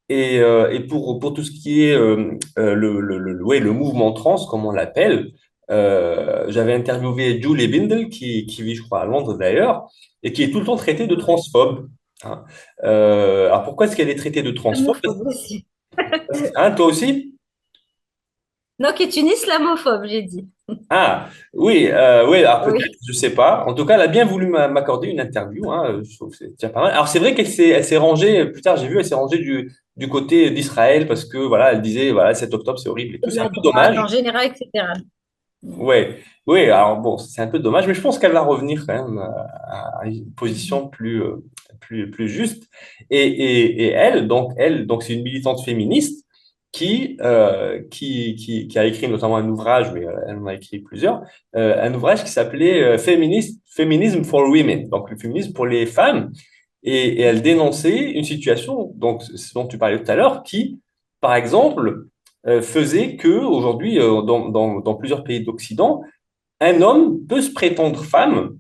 Et pour tout ce qui est ouais, le mouvement trans, comme on l'appelle, j'avais interviewé Julie Bindel, qui vit, je crois, à Londres d'ailleurs, et qui est tout le temps traitée de transphobe, hein. Alors pourquoi est-ce qu'elle est traitée de transphobe? Islamophobe aussi. Hein, toi aussi? Non, qui est une islamophobe, j'ai dit. Ah, oui, oui, alors peut-être, Oui. je sais pas. En tout cas, elle a bien voulu m'accorder une interview, hein, je trouve que c'est déjà pas mal. Alors c'est vrai elle s'est rangée, plus tard j'ai vu, elle s'est rangée du côté d'Israël parce que voilà, elle disait voilà, 7 octobre c'est horrible et tout. De C'est un la peu droite dommage. en général, etc. Ouais, oui, alors bon, c'est un peu dommage, mais je pense qu'elle va revenir quand même à une position plus juste. Et elle, donc c'est une militante féministe qui a écrit notamment un ouvrage, mais elle en a écrit plusieurs, un ouvrage qui s'appelait Feminism for Women, donc le féminisme pour les femmes, et elle dénonçait une situation, donc ce dont tu parlais tout à l'heure, qui, par exemple, faisait que aujourd'hui, dans plusieurs pays d'Occident, un homme peut se prétendre femme,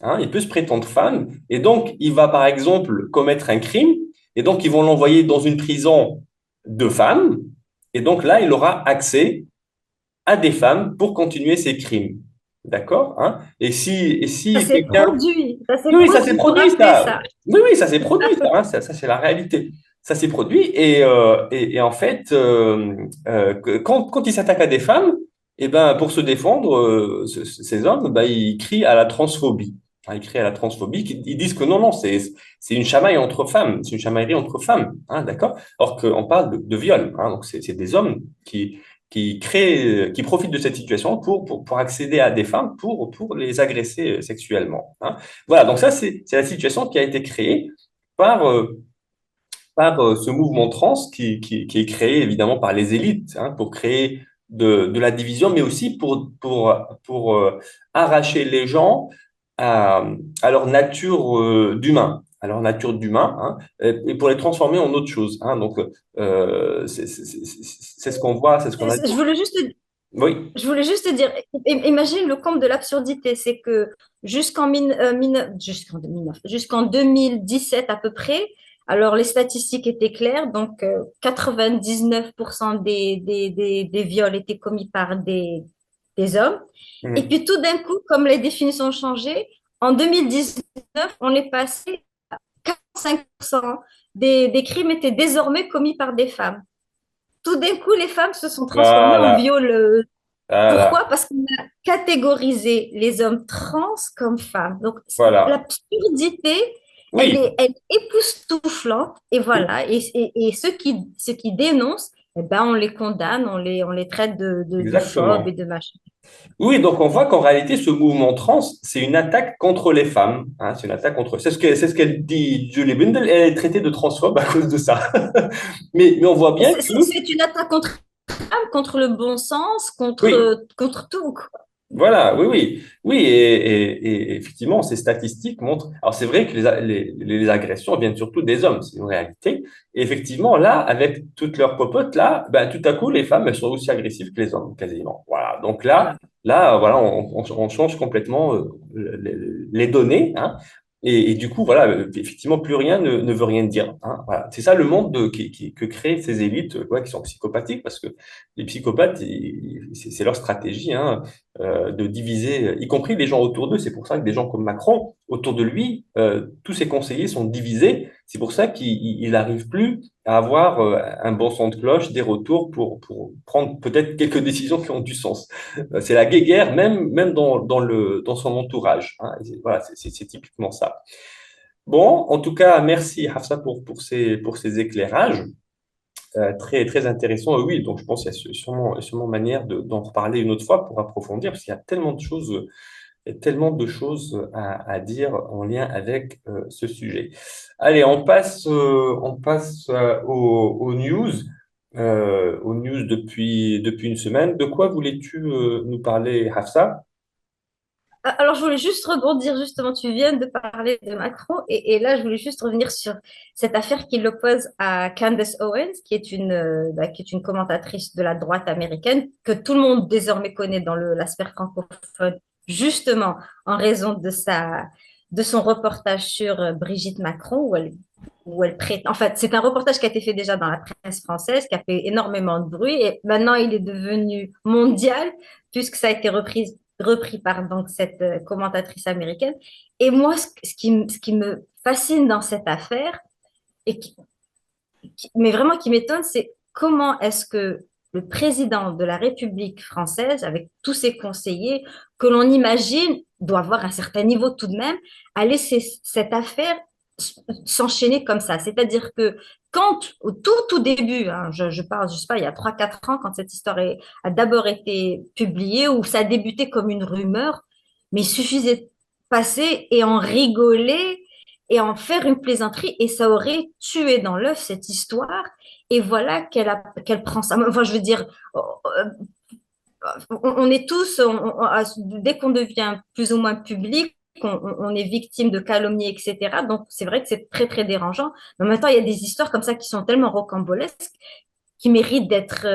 hein, il peut se prétendre femme, et donc il va par exemple commettre un crime, et donc ils vont l'envoyer dans une prison de femmes, et donc là il aura accès à des femmes pour continuer ses crimes. D'accord, hein? Et Ça si s'est quelqu'un... produit. Ça s'est Oui, oui, ça s'est produit pour produit, rappeler ça. ça. Oui, oui, ça s'est produit, ça, hein, ça c'est la réalité. Ça s'est produit, et en fait, quand ils s'attaquent à des femmes, eh ben, pour se défendre, ces hommes, ben, ils crient à la transphobie. Hein, ils crient à la transphobie, ils disent que non, non, c'est une chamaille entre femmes, c'est une chamaillerie entre femmes, hein, d'accord? Or qu'on parle de viol, hein, donc c'est des hommes qui profitent de cette situation pour accéder à des femmes, pour les agresser sexuellement, hein. Voilà, donc ça, c'est la situation qui a été créée par, ce mouvement trans qui est créé évidemment par les élites, hein, pour créer de la division, mais aussi pour arracher les gens à leur nature d'humain, à leur nature d'humain, hein, et pour les transformer en autre chose, hein. Donc, c'est ce qu'on voit, c'est ce qu'on a dit. Je voulais juste Oui. Je voulais juste te dire, imagine le comble de l'absurdité, c'est que jusqu'en 2017 à peu près, alors les statistiques étaient claires, donc 99% des viols étaient commis par des hommes. Et Mhm. puis tout d'un coup, comme les définitions ont changé, en 2019, on est passé à 45% des crimes étaient désormais commis par des femmes. Tout d'un coup, les femmes se sont transformées en Voilà, violeuses. voilà, Pourquoi? Parce qu'on a catégorisé les hommes trans comme femmes. Donc, voilà. l'absurdité, Oui. elle est époustouflante. Et voilà. Et ceux qui dénoncent, eh ben, on les condamne, on les traite de phobes et Exactement. de machin. Oui, donc on voit qu'en réalité, ce mouvement trans, c'est une attaque contre les femmes, hein, c'est une attaque contre... c'est ce qu'elle dit, Julie Bindel, elle est traitée de transphobe à cause de ça. Mais on voit bien que... C'est une attaque contre le bon sens, Oui, contre tout, quoi. voilà, oui, oui. Oui, et effectivement, ces statistiques montrent... Alors c'est vrai que les agressions viennent surtout des hommes, c'est une réalité. Et effectivement, là, avec toutes leurs popotes, là, ben, tout à coup, les femmes, elles sont aussi agressives que les hommes, quasiment. Voilà, donc Voilà. là voilà, on change complètement les, les données, hein. Et du coup, voilà, effectivement, plus rien ne veut rien dire, hein. Voilà. C'est ça le monde que créent ces élites, ouais, qui sont psychopathiques, parce que les psychopathes, c'est leur stratégie, hein, de diviser, y compris les gens autour d'eux. C'est pour ça que des gens comme Macron, autour de lui, tous ses conseillers sont divisés. C'est pour ça qu'il n'arrive plus à avoir un bon son de cloche, des retours pour prendre peut-être quelques décisions qui ont du sens. C'est la guéguerre, même dans son entourage, hein. Voilà, c'est typiquement ça. Bon, en tout cas, merci Hafsa pour ces éclairages. Très, très intéressant. Oui, donc je pense qu'il y a sûrement manière d'en reparler une autre fois pour approfondir, parce qu'il y a tellement de choses, il y a tellement de choses à dire en lien avec ce sujet. Allez, on passe aux news depuis une semaine. De quoi voulais-tu nous parler, Hafsa? Alors, je voulais juste rebondir, justement, tu viens de parler de Macron, et là, je voulais juste revenir sur cette affaire qui l'oppose à Candace Owens, qui est une commentatrice de la droite américaine, que tout le monde désormais connaît dans la sphère francophone, justement en raison de son reportage sur Brigitte Macron, où elle prétend. En fait, c'est un reportage qui a été fait déjà dans la presse française, qui a fait énormément de bruit, et maintenant il est devenu mondial, puisque ça a été repris par donc cette commentatrice américaine. Et moi, ce qui me fascine dans cette affaire, et mais vraiment qui m'étonne, c'est comment est-ce que le président de la République française, avec tous ses conseillers, que l'on imagine doit avoir un certain niveau tout de même, a laissé cette affaire s'enchaîner comme ça. C'est-à-dire que quand, au tout début, hein, je parle, je sais pas, il y a 3 4 ans, quand cette histoire a d'abord été publiée, où ça a débuté comme une rumeur, mais il suffisait de passer et en rigoler et en faire une plaisanterie, et ça aurait tué dans l'œuf cette histoire. et voilà qu'elle prend ça. Enfin, je veux dire, on est tous, dès qu'on devient plus ou moins public, on est victime de calomnies, etc. Donc, c'est vrai que c'est très, très dérangeant. Mais en même temps, il y a des histoires comme ça qui sont tellement rocambolesques qui méritent d'être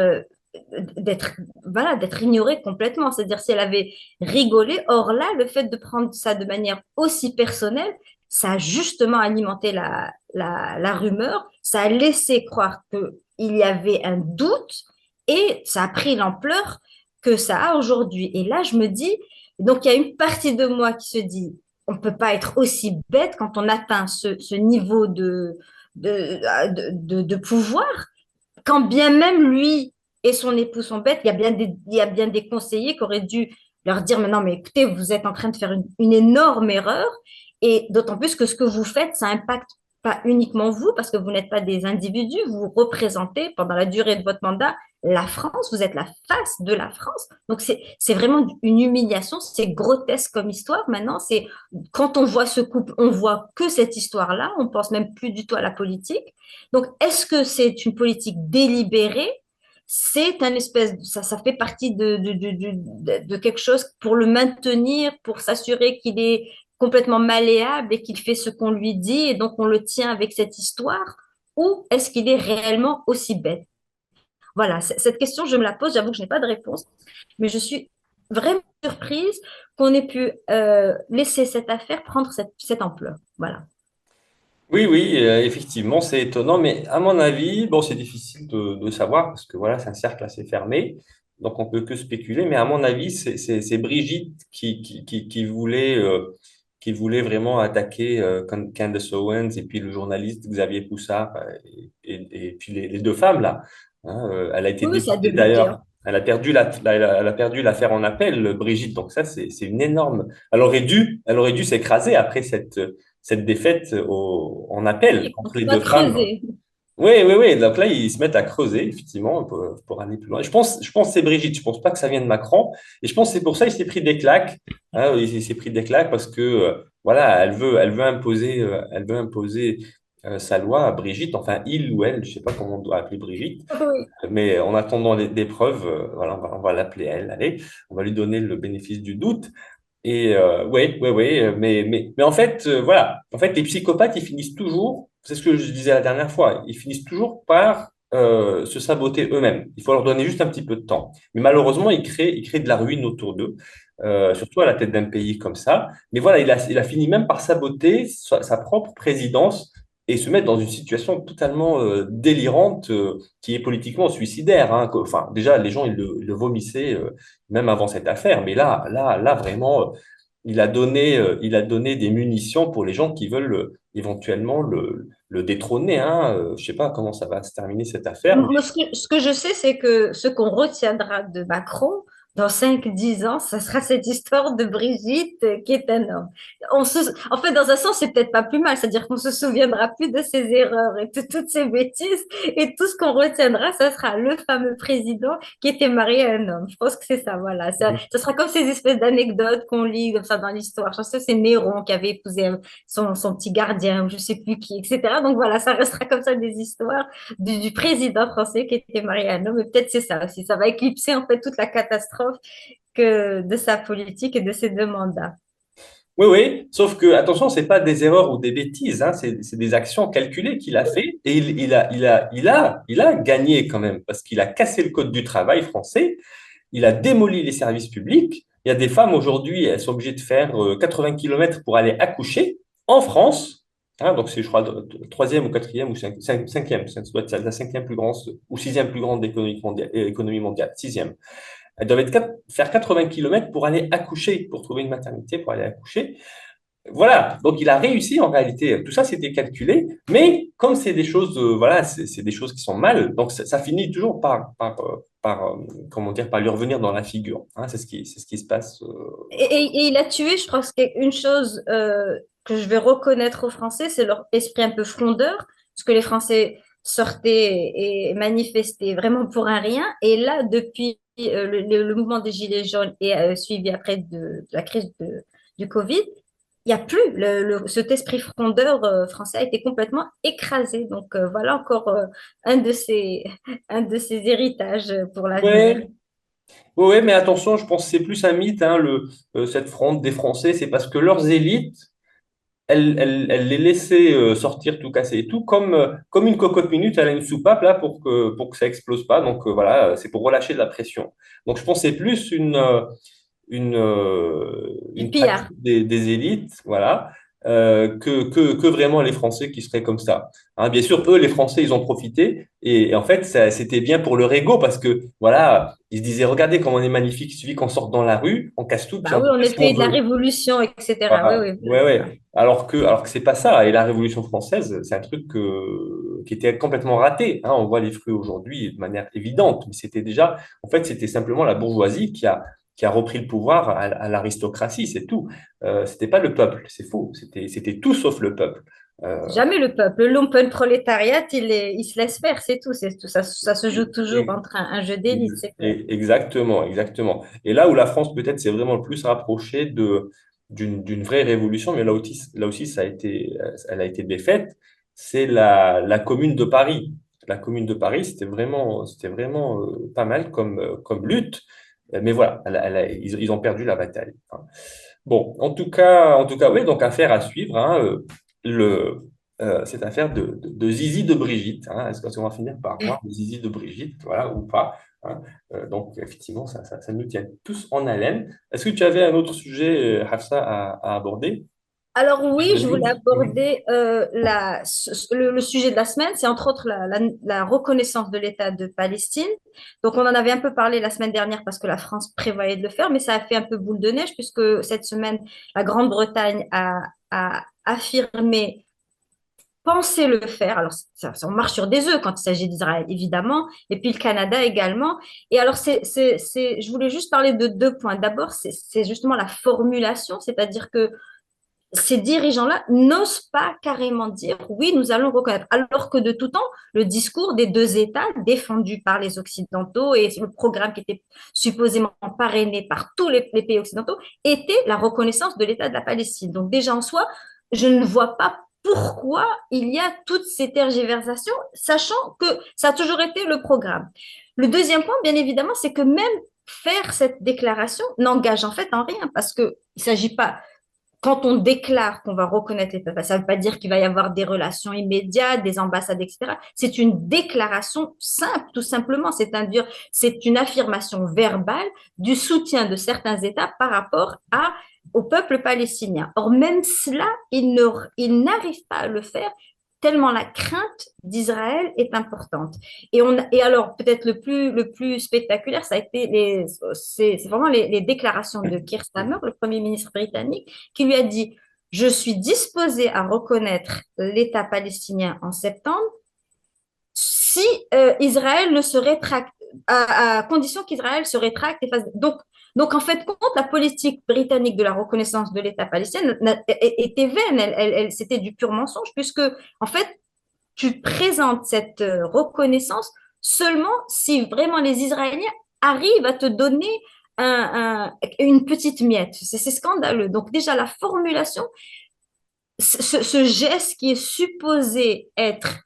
voilà, d'être ignorées complètement. C'est-à-dire si elle avait rigolé. Or là, le fait de prendre ça de manière aussi personnelle, ça a justement alimenté la rumeur, ça a laissé croire qu'il y avait un doute et ça a pris l'ampleur que ça a aujourd'hui. Et là, je me dis, donc il y a une partie de moi qui se dit, on ne peut pas être aussi bête quand on atteint ce niveau de pouvoir, quand bien même lui et son épouse sont bêtes, il y a bien des conseillers qui auraient dû leur dire, mais non, mais écoutez, vous êtes en train de faire une énorme erreur, et d'autant plus que ce que vous faites, ça impacte pas uniquement vous, parce que vous n'êtes pas des individus, vous représentez pendant la durée de votre mandat la France, vous êtes la face de la France. Donc c'est vraiment une humiliation, c'est grotesque comme histoire. Maintenant, c'est quand on voit ce couple, on voit que cette histoire-là, on pense même plus du tout à la politique. Donc, est-ce que c'est une politique délibérée? C'est un espèce, ça fait partie de quelque chose pour le maintenir, pour s'assurer qu'il est complètement malléable et qu'il fait ce qu'on lui dit et donc on le tient avec cette histoire, ou est-ce qu'il est réellement aussi bête? Voilà, cette question, je me la pose, j'avoue que je n'ai pas de réponse, mais je suis vraiment surprise qu'on ait pu laisser cette affaire prendre cette ampleur. Voilà. Oui, oui, effectivement, c'est étonnant, mais à mon avis, bon, c'est difficile de savoir parce que voilà, c'est un cercle assez fermé, donc on peut que spéculer, mais à mon avis, c'est Brigitte qui voulait vraiment attaquer Candace Owens et puis le journaliste Xavier Poussard et puis les deux femmes là. Hein, elle a été Oui, oui, ça a déboutée débuté, d'ailleurs. hein. Elle a perdu l'affaire en appel, Brigitte. Donc ça, c'est une énorme. Elle aurait dû s'écraser après cette défaite en appel Oui, contre on les doit deux femmes. creuser. Oui, oui, oui. Donc là, ils se mettent à creuser, effectivement, pour aller plus loin. Je pense que c'est Brigitte. Je pense pas que ça vienne de Macron. Et je pense que c'est pour ça qu'il s'est pris des claques. Hein, il s'est pris des claques parce que, voilà, elle veut imposer sa loi à Brigitte. Enfin, il ou elle, je sais pas comment on doit appeler Brigitte. Oui. Mais en attendant des preuves, voilà, on va l'appeler elle. Allez, on va lui donner le bénéfice du doute. Et ouais, ouais, ouais, mais en fait, voilà, en fait, les psychopathes, ils finissent toujours, c'est ce que je disais la dernière fois, ils finissent toujours par se saboter eux-mêmes. Il faut leur donner juste un petit peu de temps. Mais malheureusement, ils créent de la ruine autour d'eux, surtout à la tête d'un pays comme ça. Mais voilà, il a fini même par saboter sa propre présidence et se mettre dans une situation totalement délirante qui est politiquement suicidaire. Hein. Enfin, déjà, les gens, ils le vomissaient même avant cette affaire. Mais là, vraiment, il a donné des munitions pour les gens qui veulent éventuellement le détrôner. Hein. Je sais pas comment ça va se terminer cette affaire. Moi, ce que je sais, c'est que ce qu'on retiendra de Macron dans 5 10 ans, ça sera cette histoire de Brigitte qui est un homme. En fait, dans un sens, c'est peut-être pas plus mal, c'est-à-dire qu'on se souviendra plus de ses erreurs et de toutes ses bêtises, et tout ce qu'on retiendra, ça sera le fameux président qui était marié à un homme. Je pense que c'est ça, voilà. Ça sera comme ces espèces d'anecdotes qu'on lit comme ça dans l'histoire. Je pense que c'est Néron qui avait épousé son petit gardien, ou je sais plus qui, etc. Donc voilà, ça restera comme ça des histoires du président français qui était marié à un homme. Et peut-être c'est ça aussi. Ça va éclipser en fait toute la catastrophe de sa politique et de ses deux mandats. Oui, oui, sauf que, attention, c'est pas des erreurs ou des bêtises, hein, c'est des actions calculées qu'il a fait et il a gagné quand même parce qu'il a cassé le code du travail français, il a démoli les services publics. Il y a des femmes aujourd'hui, elles sont obligées de faire 80 kilomètres pour aller accoucher en France. Hein, donc, c'est, je crois, le troisième ou quatrième ou cinquième, ça doit être la cinquième plus grande ou sixième plus grande économie mondiale, sixième. Elles doivent faire 80 kilomètres pour aller accoucher, pour trouver une maternité, pour aller accoucher. Voilà, donc il a réussi en réalité. Tout ça, c'était calculé, mais comme c'est des choses, voilà, c'est des choses qui sont mal, donc ça finit toujours comment dire, par lui revenir dans la figure. Hein, c'est ce qui se passe. Et il a tué, je crois que c'est une chose que je vais reconnaître aux Français, c'est leur esprit un peu frondeur, parce que les Français sortaient et manifestaient vraiment pour un rien. Et là, depuis le mouvement des Gilets jaunes et suivi après de la crise du Covid, il n'y a plus cet esprit frondeur français a été complètement écrasé. Donc voilà encore un de ces, un de ces héritages pour l'avenir. Ouais, ouais, ouais, mais attention, je pense que c'est plus un mythe, hein, cette fronde des Français, c'est parce que leurs élites, elles les laissaient sortir tout cassé et tout, comme une cocotte minute, elle a une soupape là pour que ça explose pas. Donc voilà, c'est pour relâcher de la pression. Donc je pense que c'est plus Du une pratique pillard. des élites, voilà, que vraiment les Français qui seraient comme ça. Hein, bien sûr, eux, les Français, ils ont profité et en fait, c'était bien pour leur ego parce que, voilà, ils se disaient, regardez comme on est magnifique, il suffit qu'on sorte dans la rue, on casse tout, puis Bah on oui, on fait est ce le qu'on pays de la veut. révolution, etc. Oui, Voilà. oui, Ouais, voilà, c'est ça. ouais. Alors que c'est pas ça. Et la Révolution française, c'est un truc qui était complètement raté. Hein. On voit les fruits aujourd'hui de manière évidente, mais c'était déjà, en fait, c'était simplement la bourgeoisie qui a repris le pouvoir à l'aristocratie, c'est tout. C'était pas le peuple, c'est faux. C'était tout sauf le peuple. Euh, Jamais le peuple. Le lumpenprolétariat, il se laisse faire, c'est tout. C'est tout. Ça se joue et- toujours et- entre un jeu d'élite, c'est clair. Exactement, exactement. Et là où la France peut-être s'est vraiment le plus rapprochée d'une vraie révolution, mais là aussi elle a été défaite, c'est la Commune de Paris. La Commune de Paris, c'était vraiment pas mal comme lutte, mais voilà, ils ont perdu la bataille. Hein. Bon, en tout cas, oui, donc affaire à suivre, hein, cette affaire de Zizi de Brigitte. Hein. Est-ce qu'on va finir par voir le Zizi de Brigitte, voilà, ou pas? Hein. Donc, effectivement, ça nous tient tous en haleine. Est-ce que tu avais un autre sujet, Hafsa, à aborder? Alors oui, je voulais Mhm. aborder le sujet de la semaine, c'est entre autres la reconnaissance de l'État de Palestine. Donc on en avait un peu parlé la semaine dernière parce que la France prévoyait de le faire, mais ça a fait un peu boule de neige puisque cette semaine, la Grande-Bretagne a affirmé penser le faire. Alors on marche sur des œufs quand il s'agit d'Israël, évidemment, et puis le Canada également. Et alors je voulais juste parler de deux points. D'abord, c'est justement la formulation, c'est-à-dire que ces dirigeants-là n'osent pas carrément dire oui, nous allons reconnaître. Alors que de tout temps, le discours des deux États défendu par les Occidentaux et le programme qui était supposément parrainé par tous les pays occidentaux était la reconnaissance de l'État de la Palestine. Donc déjà en soi, je ne vois pas pourquoi il y a toutes ces tergiversations, sachant que ça a toujours été le programme. Le deuxième point, bien évidemment, c'est que même faire cette déclaration n'engage en fait en rien, parce qu'il ne s'agit pas quand on déclare qu'on va reconnaître les peuples, ça ne veut pas dire qu'il va y avoir des relations immédiates, des ambassades, etc. C'est une déclaration simple, tout simplement. C'est une affirmation verbale du soutien de certains États par rapport au peuple palestinien. Or, même cela, ils n'arrivent pas à le faire tellement la crainte d'Israël est importante. Et alors, peut-être le plus spectaculaire, ça a été c'est vraiment les déclarations de Keir Starmer, le Premier ministre britannique, qui lui a dit, je suis disposé à reconnaître l'État palestinien en septembre si Israël ne se rétracte, à condition qu'Israël se rétracte et fasse. Donc, en fait, compte, la politique britannique de la reconnaissance de l'État palestinien était vaine, c'était du pur mensonge, puisque, en fait, tu présentes cette reconnaissance seulement si vraiment les Israéliens arrivent à te donner une petite miette. C'est scandaleux. Donc déjà, la formulation, ce geste qui est supposé être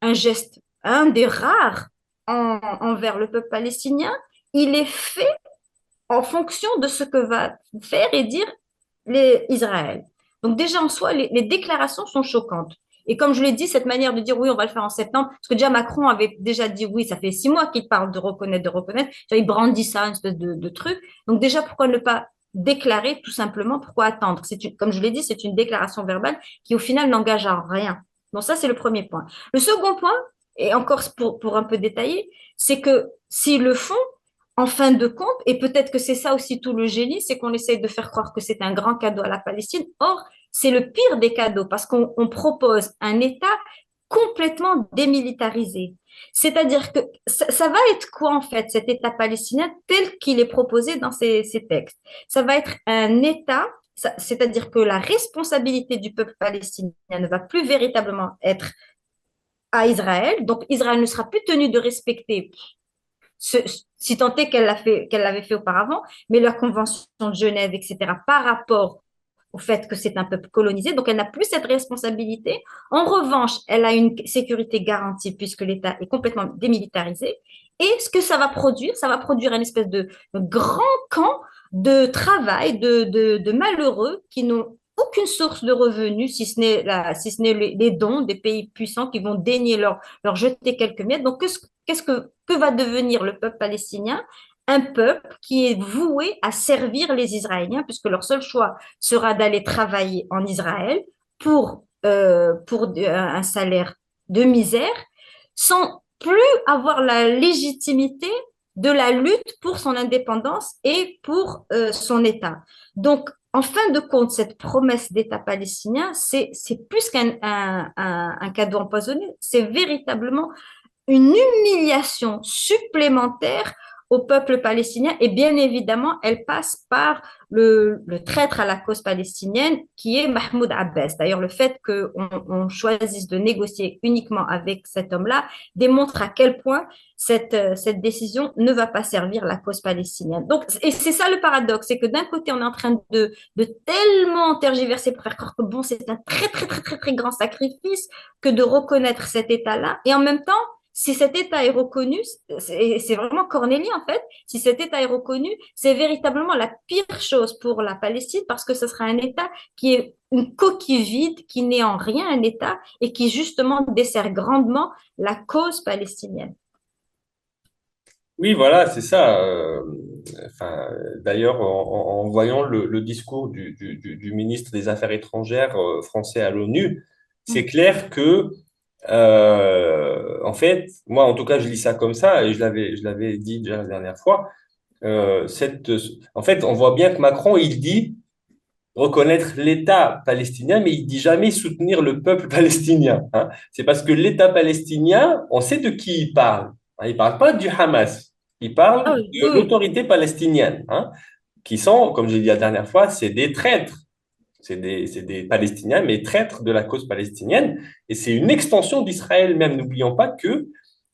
un geste, un des rares envers le peuple palestinien, il est fait en fonction de ce que va faire et dire Israël. Donc déjà en soi, les déclarations sont choquantes. Et comme je l'ai dit, cette manière de dire oui, on va le faire en septembre, parce que déjà Macron avait déjà dit oui, ça fait 6 mois qu'il parle de reconnaître, de reconnaître. Il brandit ça, une espèce de truc. Donc déjà, pourquoi ne pas déclarer tout simplement, pourquoi attendre? Comme je l'ai dit, c'est une déclaration verbale qui au final n'engage à rien. Donc ça, c'est le premier point. Le second point, et encore pour un peu détailler, c'est que s'ils le font, en fin de compte, et peut-être que c'est ça aussi tout le génie, c'est qu'on essaye de faire croire que c'est un grand cadeau à la Palestine. Or, c'est le pire des cadeaux parce qu'on propose un État complètement démilitarisé. C'est-à-dire que ça va être quoi en fait cet État palestinien tel qu'il est proposé dans ces textes? Ça va être un État, c'est-à-dire que la responsabilité du peuple palestinien ne va plus véritablement être à Israël. Donc Israël ne sera plus tenu de respecter ce, si tant est qu'elle l'avait fait auparavant, mais la Convention de Genève, etc., par rapport au fait que c'est un peuple colonisé, donc elle n'a plus cette responsabilité. En revanche, elle a une sécurité garantie puisque l'État est complètement démilitarisé. Et ce que ça va produire une espèce de grand camp de travail de malheureux qui n'ont aucune source de revenus, si ce n'est les dons des pays puissants qui vont daigner leur jeter quelques miettes. Donc, que va devenir le peuple palestinien? Un peuple qui est voué à servir les Israéliens, puisque leur seul choix sera d'aller travailler en Israël pour un salaire de misère, sans plus avoir la légitimité de la lutte pour son indépendance et pour son État. Donc, en fin de compte, cette promesse d'État palestinien, c'est plus qu'un cadeau empoisonné, c'est véritablement une humiliation supplémentaire au peuple palestinien. Et bien évidemment, elle passe par le traître à la cause palestinienne qui est Mahmoud Abbas. D'ailleurs, le fait qu'on choisisse de négocier uniquement avec cet homme-là démontre à quel point cette décision ne va pas servir la cause palestinienne. Donc, et c'est ça le paradoxe, c'est que d'un côté, on est en train de tellement tergiverser pour faire croire que bon, c'est un très, très, très, très, très grand sacrifice que de reconnaître cet État-là. Et en même temps, si cet État est reconnu, c'est vraiment cornélien en fait, si cet État est reconnu, c'est véritablement la pire chose pour la Palestine parce que ce sera un État qui est une coquille vide, qui n'est en rien un État et qui justement dessert grandement la cause palestinienne. Oui, voilà, c'est ça. Enfin, d'ailleurs, en voyant le discours du ministre des Affaires étrangères français à l'ONU, c'est clair que, en fait, moi, en tout cas, je lis ça comme ça, et je l'avais dit déjà la dernière fois. En fait, on voit bien que Macron, il dit reconnaître l'État palestinien, mais il dit jamais soutenir le peuple palestinien, hein. C'est parce que l'État palestinien, on sait de qui il parle, hein. Il parle pas du Hamas, il Ah parle oui, de oui, oui. l'autorité palestinienne, hein, qui sont, comme j'ai dit la dernière fois, c'est des traîtres. C'est des Palestiniens, mais traîtres de la cause palestinienne. Et c'est une extension d'Israël même. N'oublions pas que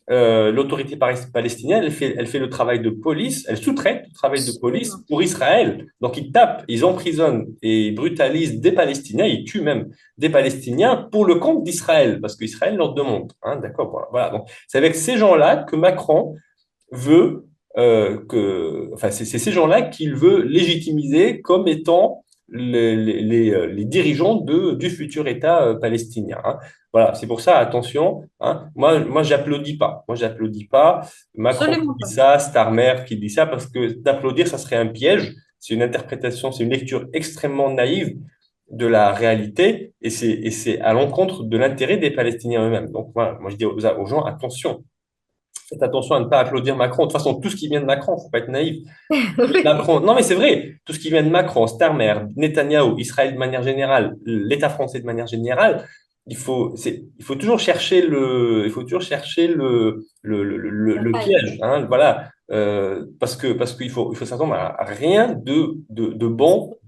l'autorité palestinienne, elle fait le travail de police, elle sous-traite le travail de police Absolument. pour Israël. Donc, ils tapent, ils emprisonnent et brutalisent des Palestiniens, ils tuent même des Palestiniens pour le compte d'Israël, parce qu'Israël leur demande, hein, d'accord, voilà, voilà. Donc, c'est avec ces gens-là que Macron veut enfin, c'est ces gens-là qu'il veut légitimiser comme étant les dirigeants du futur État palestinien, hein. Voilà, c'est pour ça, attention, hein, moi j'applaudis pas. Moi, j'applaudis pas. Macron qui Absolument dit pas. ça, Starmer qui dit ça, parce que d'applaudir, ça serait un piège. C'est une interprétation, c'est une lecture extrêmement naïve de la réalité et c'est à l'encontre de l'intérêt des Palestiniens eux-mêmes. Donc voilà, moi je dis aux gens, attention, faites attention à ne pas applaudir Macron. De toute façon, tout ce qui vient de Macron, il ne faut pas être naïf. Oui. Macron, non, mais c'est vrai, tout ce qui vient de Macron, Starmer, Netanyahou, Israël de manière générale, l'État français de manière générale, il faut toujours chercher il faut toujours chercher La le paille. piège, hein, voilà. Parce il faut s'attendre à rien de bon,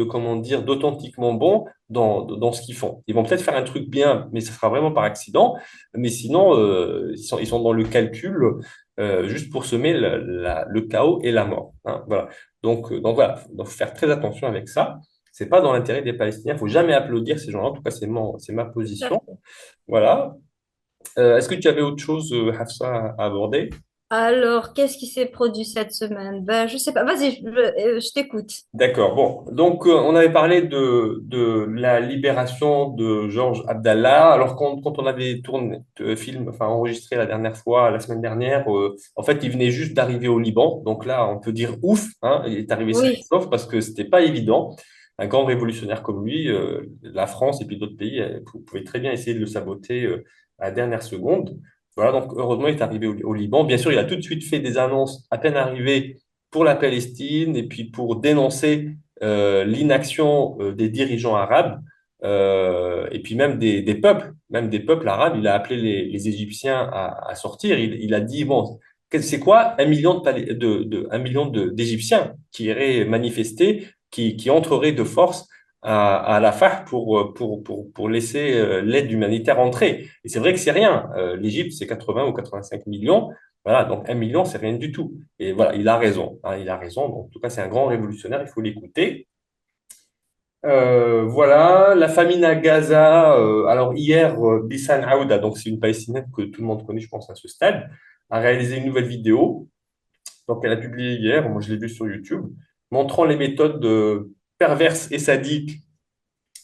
comment dire, d'authentiquement bon dans ce qu'ils font. Ils vont peut-être faire un truc bien, mais ça sera vraiment par accident. Mais sinon, ils sont dans le calcul juste pour semer le chaos et la mort, hein, voilà. Donc voilà, donc faut faire très attention avec ça. C'est pas dans l'intérêt des Palestiniens. Il faut jamais applaudir ces gens-là. En tout cas, c'est ma Tout à position. fait. Voilà. Est-ce que tu avais autre chose, Hafsa, à aborder? Alors, qu'est-ce qui s'est produit cette semaine? Ben, je sais pas. Vas-y, je t'écoute. D'accord. Bon, donc on avait parlé de la libération de Georges Abdallah. Alors quand on avait tourné film, enfin enregistré la dernière fois, la semaine dernière, en fait, il venait juste d'arriver au Liban. Donc là, on peut dire ouf, hein, il est arrivé sain et Oui, sauf parce que c'était pas évident. Un grand révolutionnaire comme lui, la France et puis d'autres pays pouvaient très bien essayer de le saboter à la dernière seconde. Voilà, donc heureusement, il est arrivé au Liban. Bien sûr, il a tout de suite fait des annonces à peine arrivé pour la Palestine et puis pour dénoncer l'inaction des dirigeants arabes et puis même des peuples arabes. Il a appelé les Égyptiens à sortir. Il a dit, bon, c'est quoi 1 million d'Égyptiens qui iraient manifester, qui entreraient de force à Rafah pour laisser l'aide humanitaire entrer. Et c'est vrai que c'est rien. L'Égypte, c'est 80 ou 85 millions. Voilà, donc 1 million, c'est rien du tout. Et voilà, il a raison, hein, il a raison. Donc, en tout cas, c'est un grand révolutionnaire, il faut l'écouter. Voilà, la famine à Gaza. Alors hier, Bissan Aouda, donc c'est une Palestinienne que tout le monde connaît, je pense, à ce stade, a réalisé une nouvelle vidéo. Donc elle a publié hier, moi je l'ai vu sur YouTube, montrant les méthodes perverses et sadiques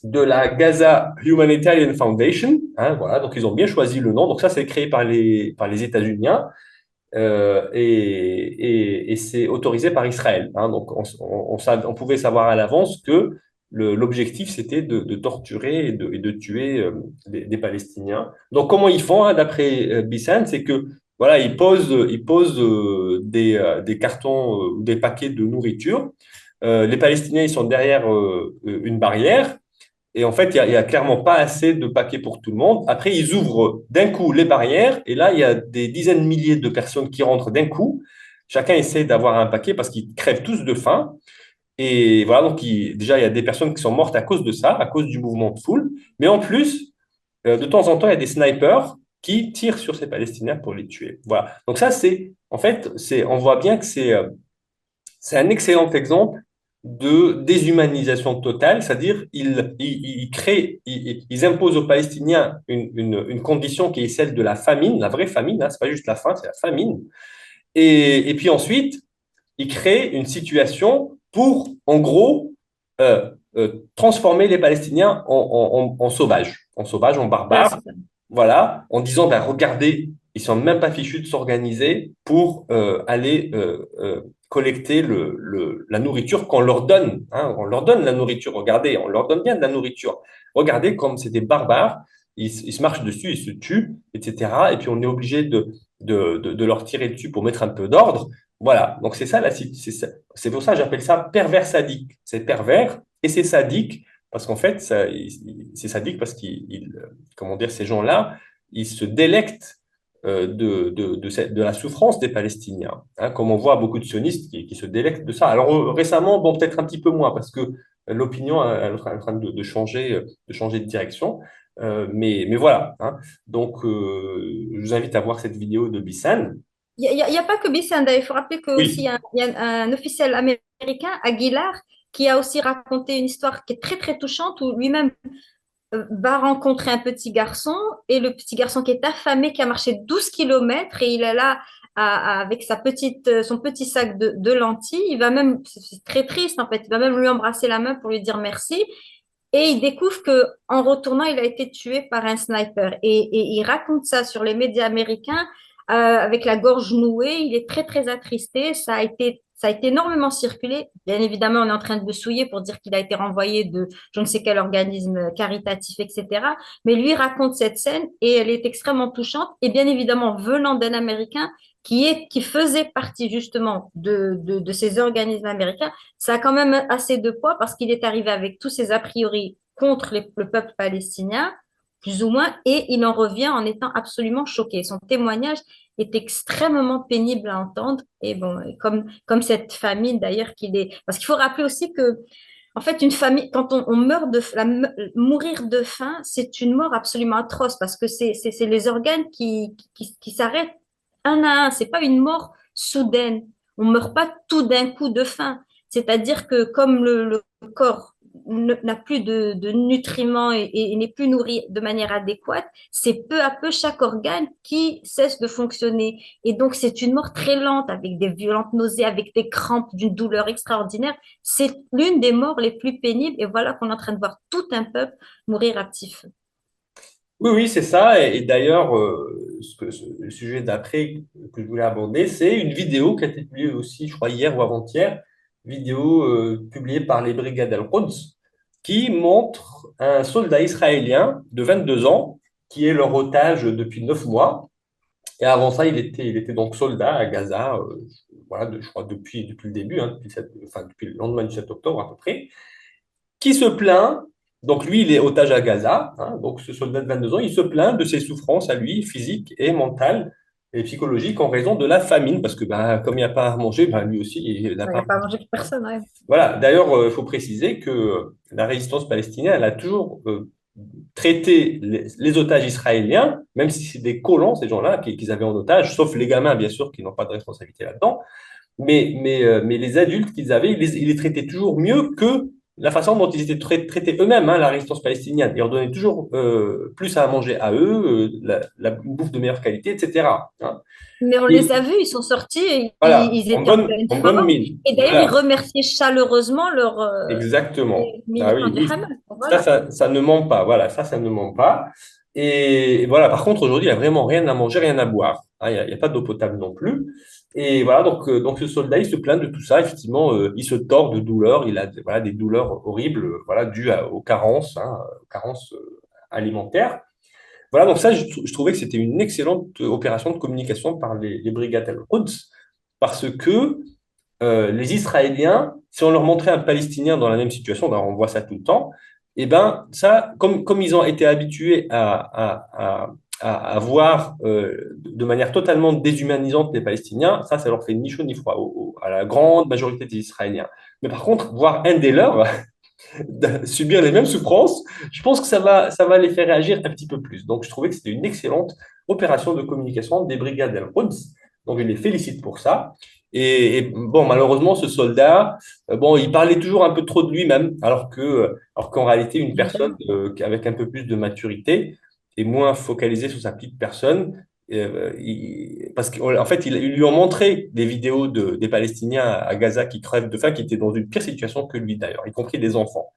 de la Gaza Humanitarian Foundation. Hein, voilà, donc ils ont bien choisi le nom. Donc ça, c'est créé par les États-Unis et c'est autorisé par Israël. Hein. Donc on pouvait savoir à l'avance que l'objectif, c'était de torturer et de tuer des Palestiniens. Donc comment ils font, hein, d'après Bissan, c'est que voilà, ils posent des cartons ou des paquets de nourriture. Les Palestiniens, ils sont derrière une barrière. Et en fait, il y a clairement pas assez de paquets pour tout le monde. Après, ils ouvrent d'un coup les barrières. Et là, il y a des dizaines de milliers de personnes qui rentrent d'un coup. Chacun essaie d'avoir un paquet parce qu'ils crèvent tous de faim. Et voilà, donc déjà, il y a des personnes qui sont mortes à cause de ça, à cause du mouvement de foule. Mais en plus, de temps en temps, il y a des snipers qui tirent sur ces Palestiniens pour les tuer. Voilà. Donc ça, en fait, on voit bien que c'est un excellent exemple de déshumanisation totale, c'est-à-dire ils imposent aux Palestiniens une condition qui est celle de la famine, la vraie famine, hein, c'est pas juste la faim, c'est la famine. Et puis ensuite, ils créent une situation pour, en gros, transformer les Palestiniens en sauvages, en Ouais, barbares, c'est ça. voilà, en disant, ben, regardez, ils sont même pas fichus de s'organiser pour aller collecter la nourriture qu'on leur donne. Hein. On leur donne la nourriture, regardez, on leur donne bien de la nourriture. Regardez comme c'est des barbares, ils se marchent dessus, ils se tuent, etc. Et puis on est obligé de leur tirer dessus pour mettre un peu d'ordre. Voilà, donc c'est ça, c'est pour ça que j'appelle ça pervers sadique. C'est pervers et c'est sadique parce qu'en fait, c'est sadique parce comment dire, ces gens-là, ils se délectent de la souffrance des Palestiniens, hein, comme on voit beaucoup de sionistes qui se délectent de ça. Alors récemment, bon, peut-être un petit peu moins, parce que l'opinion elle est en train de changer de direction. Mais voilà. Hein. Donc, je vous invite à voir cette vidéo de Bissan. Il y a pas que Bissenda, il faut rappeler que aussi Oui, il y a un officiel américain, Aguilar, qui a aussi raconté une histoire qui est très très touchante où lui-même va rencontrer un petit garçon et le petit garçon qui est affamé, qui a marché 12 kilomètres et il est là avec son petit sac de lentilles. Il va même, c'est très triste en fait, il va même lui embrasser la main pour lui dire merci. Et il découvre que en retournant, il a été tué par un sniper. Et il raconte ça sur les médias américains avec la gorge nouée. Il est très, très attristé. Ça a été énormément circulé. Bien évidemment, on est en train de le souiller pour dire qu'il a été renvoyé de je ne sais quel organisme caritatif, etc. Mais lui raconte cette scène et elle est extrêmement touchante. Et bien évidemment, venant d'un Américain qui faisait partie justement de ces organismes américains, ça a quand même assez de poids parce qu'il est arrivé avec tous ses a priori contre le peuple palestinien, plus ou moins, et il en revient en étant absolument choqué. Son témoignage est extrêmement pénible à entendre, et bon, comme cette famine d'ailleurs qu'il est. Parce qu'il faut rappeler aussi que, en fait, une famille, quand on meurt mourir de faim, c'est une mort absolument atroce parce que c'est les organes qui s'arrêtent un à un. C'est pas une mort soudaine. On meurt pas tout d'un coup de faim. C'est-à-dire que comme le corps n'a plus de nutriments et n'est plus nourri de manière adéquate, c'est peu à peu chaque organe qui cesse de fonctionner. Et donc, c'est une mort très lente, avec des violentes nausées, avec des crampes, d'une douleur extraordinaire. C'est l'une des morts les plus pénibles. Et voilà qu'on est en train de voir tout un peuple mourir à petit feu. oui, oui, c'est ça. Et d'ailleurs, le sujet d'après que je voulais aborder, c'est une vidéo qui a été publiée aussi, je crois, hier ou avant-hier, vidéo publiée par les Brigades Al-Quds, qui montre un soldat israélien de 22 ans qui est leur otage depuis 9 mois. Et avant ça, il était donc soldat à Gaza, voilà, je crois, depuis le début, hein, enfin, depuis le lendemain du 7 octobre à peu près qui se plaint, donc lui, il est otage à Gaza, hein, donc ce soldat de 22 ans, il se plaint de ses souffrances à lui, physiques et mentales et psychologiques, en raison de la famine, parce que bah, comme il n'y a pas à manger, bah, lui aussi, il n'a Il n'y pas. a pas à manger pour personne. Ouais. Voilà, d'ailleurs, il faut préciser que la résistance palestinienne, elle a toujours traité les otages israéliens, même si c'est des colons, ces gens-là, qu'ils avaient en otage, sauf les gamins, bien sûr, qui n'ont pas de responsabilité là-dedans, mais les adultes qu'ils avaient, ils les traitaient toujours mieux que la façon dont ils étaient traités eux-mêmes, hein, la résistance palestinienne. Ils leur donnaient toujours plus à manger à eux, une bouffe de meilleure qualité, etc. Hein. Mais on les Et a vus, ils sont sortis, voilà, ils étaient en pleine en bonne forme. mine. Et d'ailleurs, ils Voilà, remerciaient chaleureusement leurs exactement. les Ah militants oui, du oui, Hamas. Donc, ça, voilà. ça ne ment pas. Voilà, ça ne ment pas. Et voilà, par contre, aujourd'hui, il n'y a vraiment rien à manger, rien à boire. Hein, il n'y a pas d'eau potable non plus. Et voilà, donc ce soldat, il se plaint de tout ça. Effectivement, il se tord de douleur. Il a voilà, des douleurs horribles, voilà, dues aux carences, hein, aux carences alimentaires. Voilà, donc ça, je trouvais que c'était une excellente opération de communication par les brigades Al-Quds, parce que les Israéliens, si on leur montrait un Palestinien dans la même situation, ben, on voit ça tout le temps, et ben ça, comme ils ont été habitués à voir de manière totalement déshumanisante les Palestiniens, ça leur fait ni chaud ni froid à la grande majorité des Israéliens. Mais par contre, voir un des leurs subir les mêmes souffrances, je pense que ça va les faire réagir un petit peu plus. Donc, je trouvais que c'était une excellente opération de communication des brigades Al-Quds. Donc, je les félicite pour ça. Et bon, malheureusement, ce soldat, bon, il parlait toujours un peu trop de lui-même, alors qu'en réalité, une personne Évidemment. avec un peu plus de maturité et moins focalisée sur sa petite personne, parce qu'en fait, ils lui ont montré des vidéos des Palestiniens à Gaza qui crèvent de faim, qui étaient dans une pire situation que lui d'ailleurs, y compris des enfants.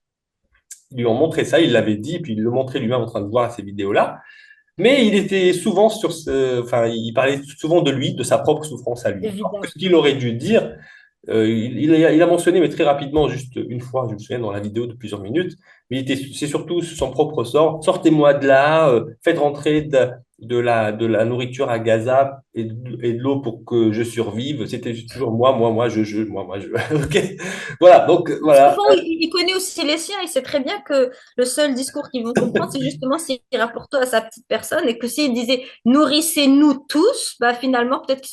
Ils lui ont montré ça, il l'avait dit, puis il le montrait lui-même en train de voir ces vidéos-là. Mais il était souvent enfin, il parlait souvent de lui, de sa propre souffrance à lui. Alors que ce Évidemment. qu'il aurait dû dire, il a mentionné, mais très rapidement, juste une fois, je me souviens, dans la vidéo de plusieurs minutes, mais c'est surtout son propre sort. Sortez-moi de là, faites rentrer de la nourriture à Gaza et de l'eau pour que je survive. C'était toujours moi, je. Ok. Voilà, donc Au voilà. fond, il connaît aussi les siens. Il sait très bien que le seul discours qu'ils vont comprendre, c'est justement s'il rapporte à sa petite personne et que s'il disait nourrissez-nous tous, bah finalement, peut-être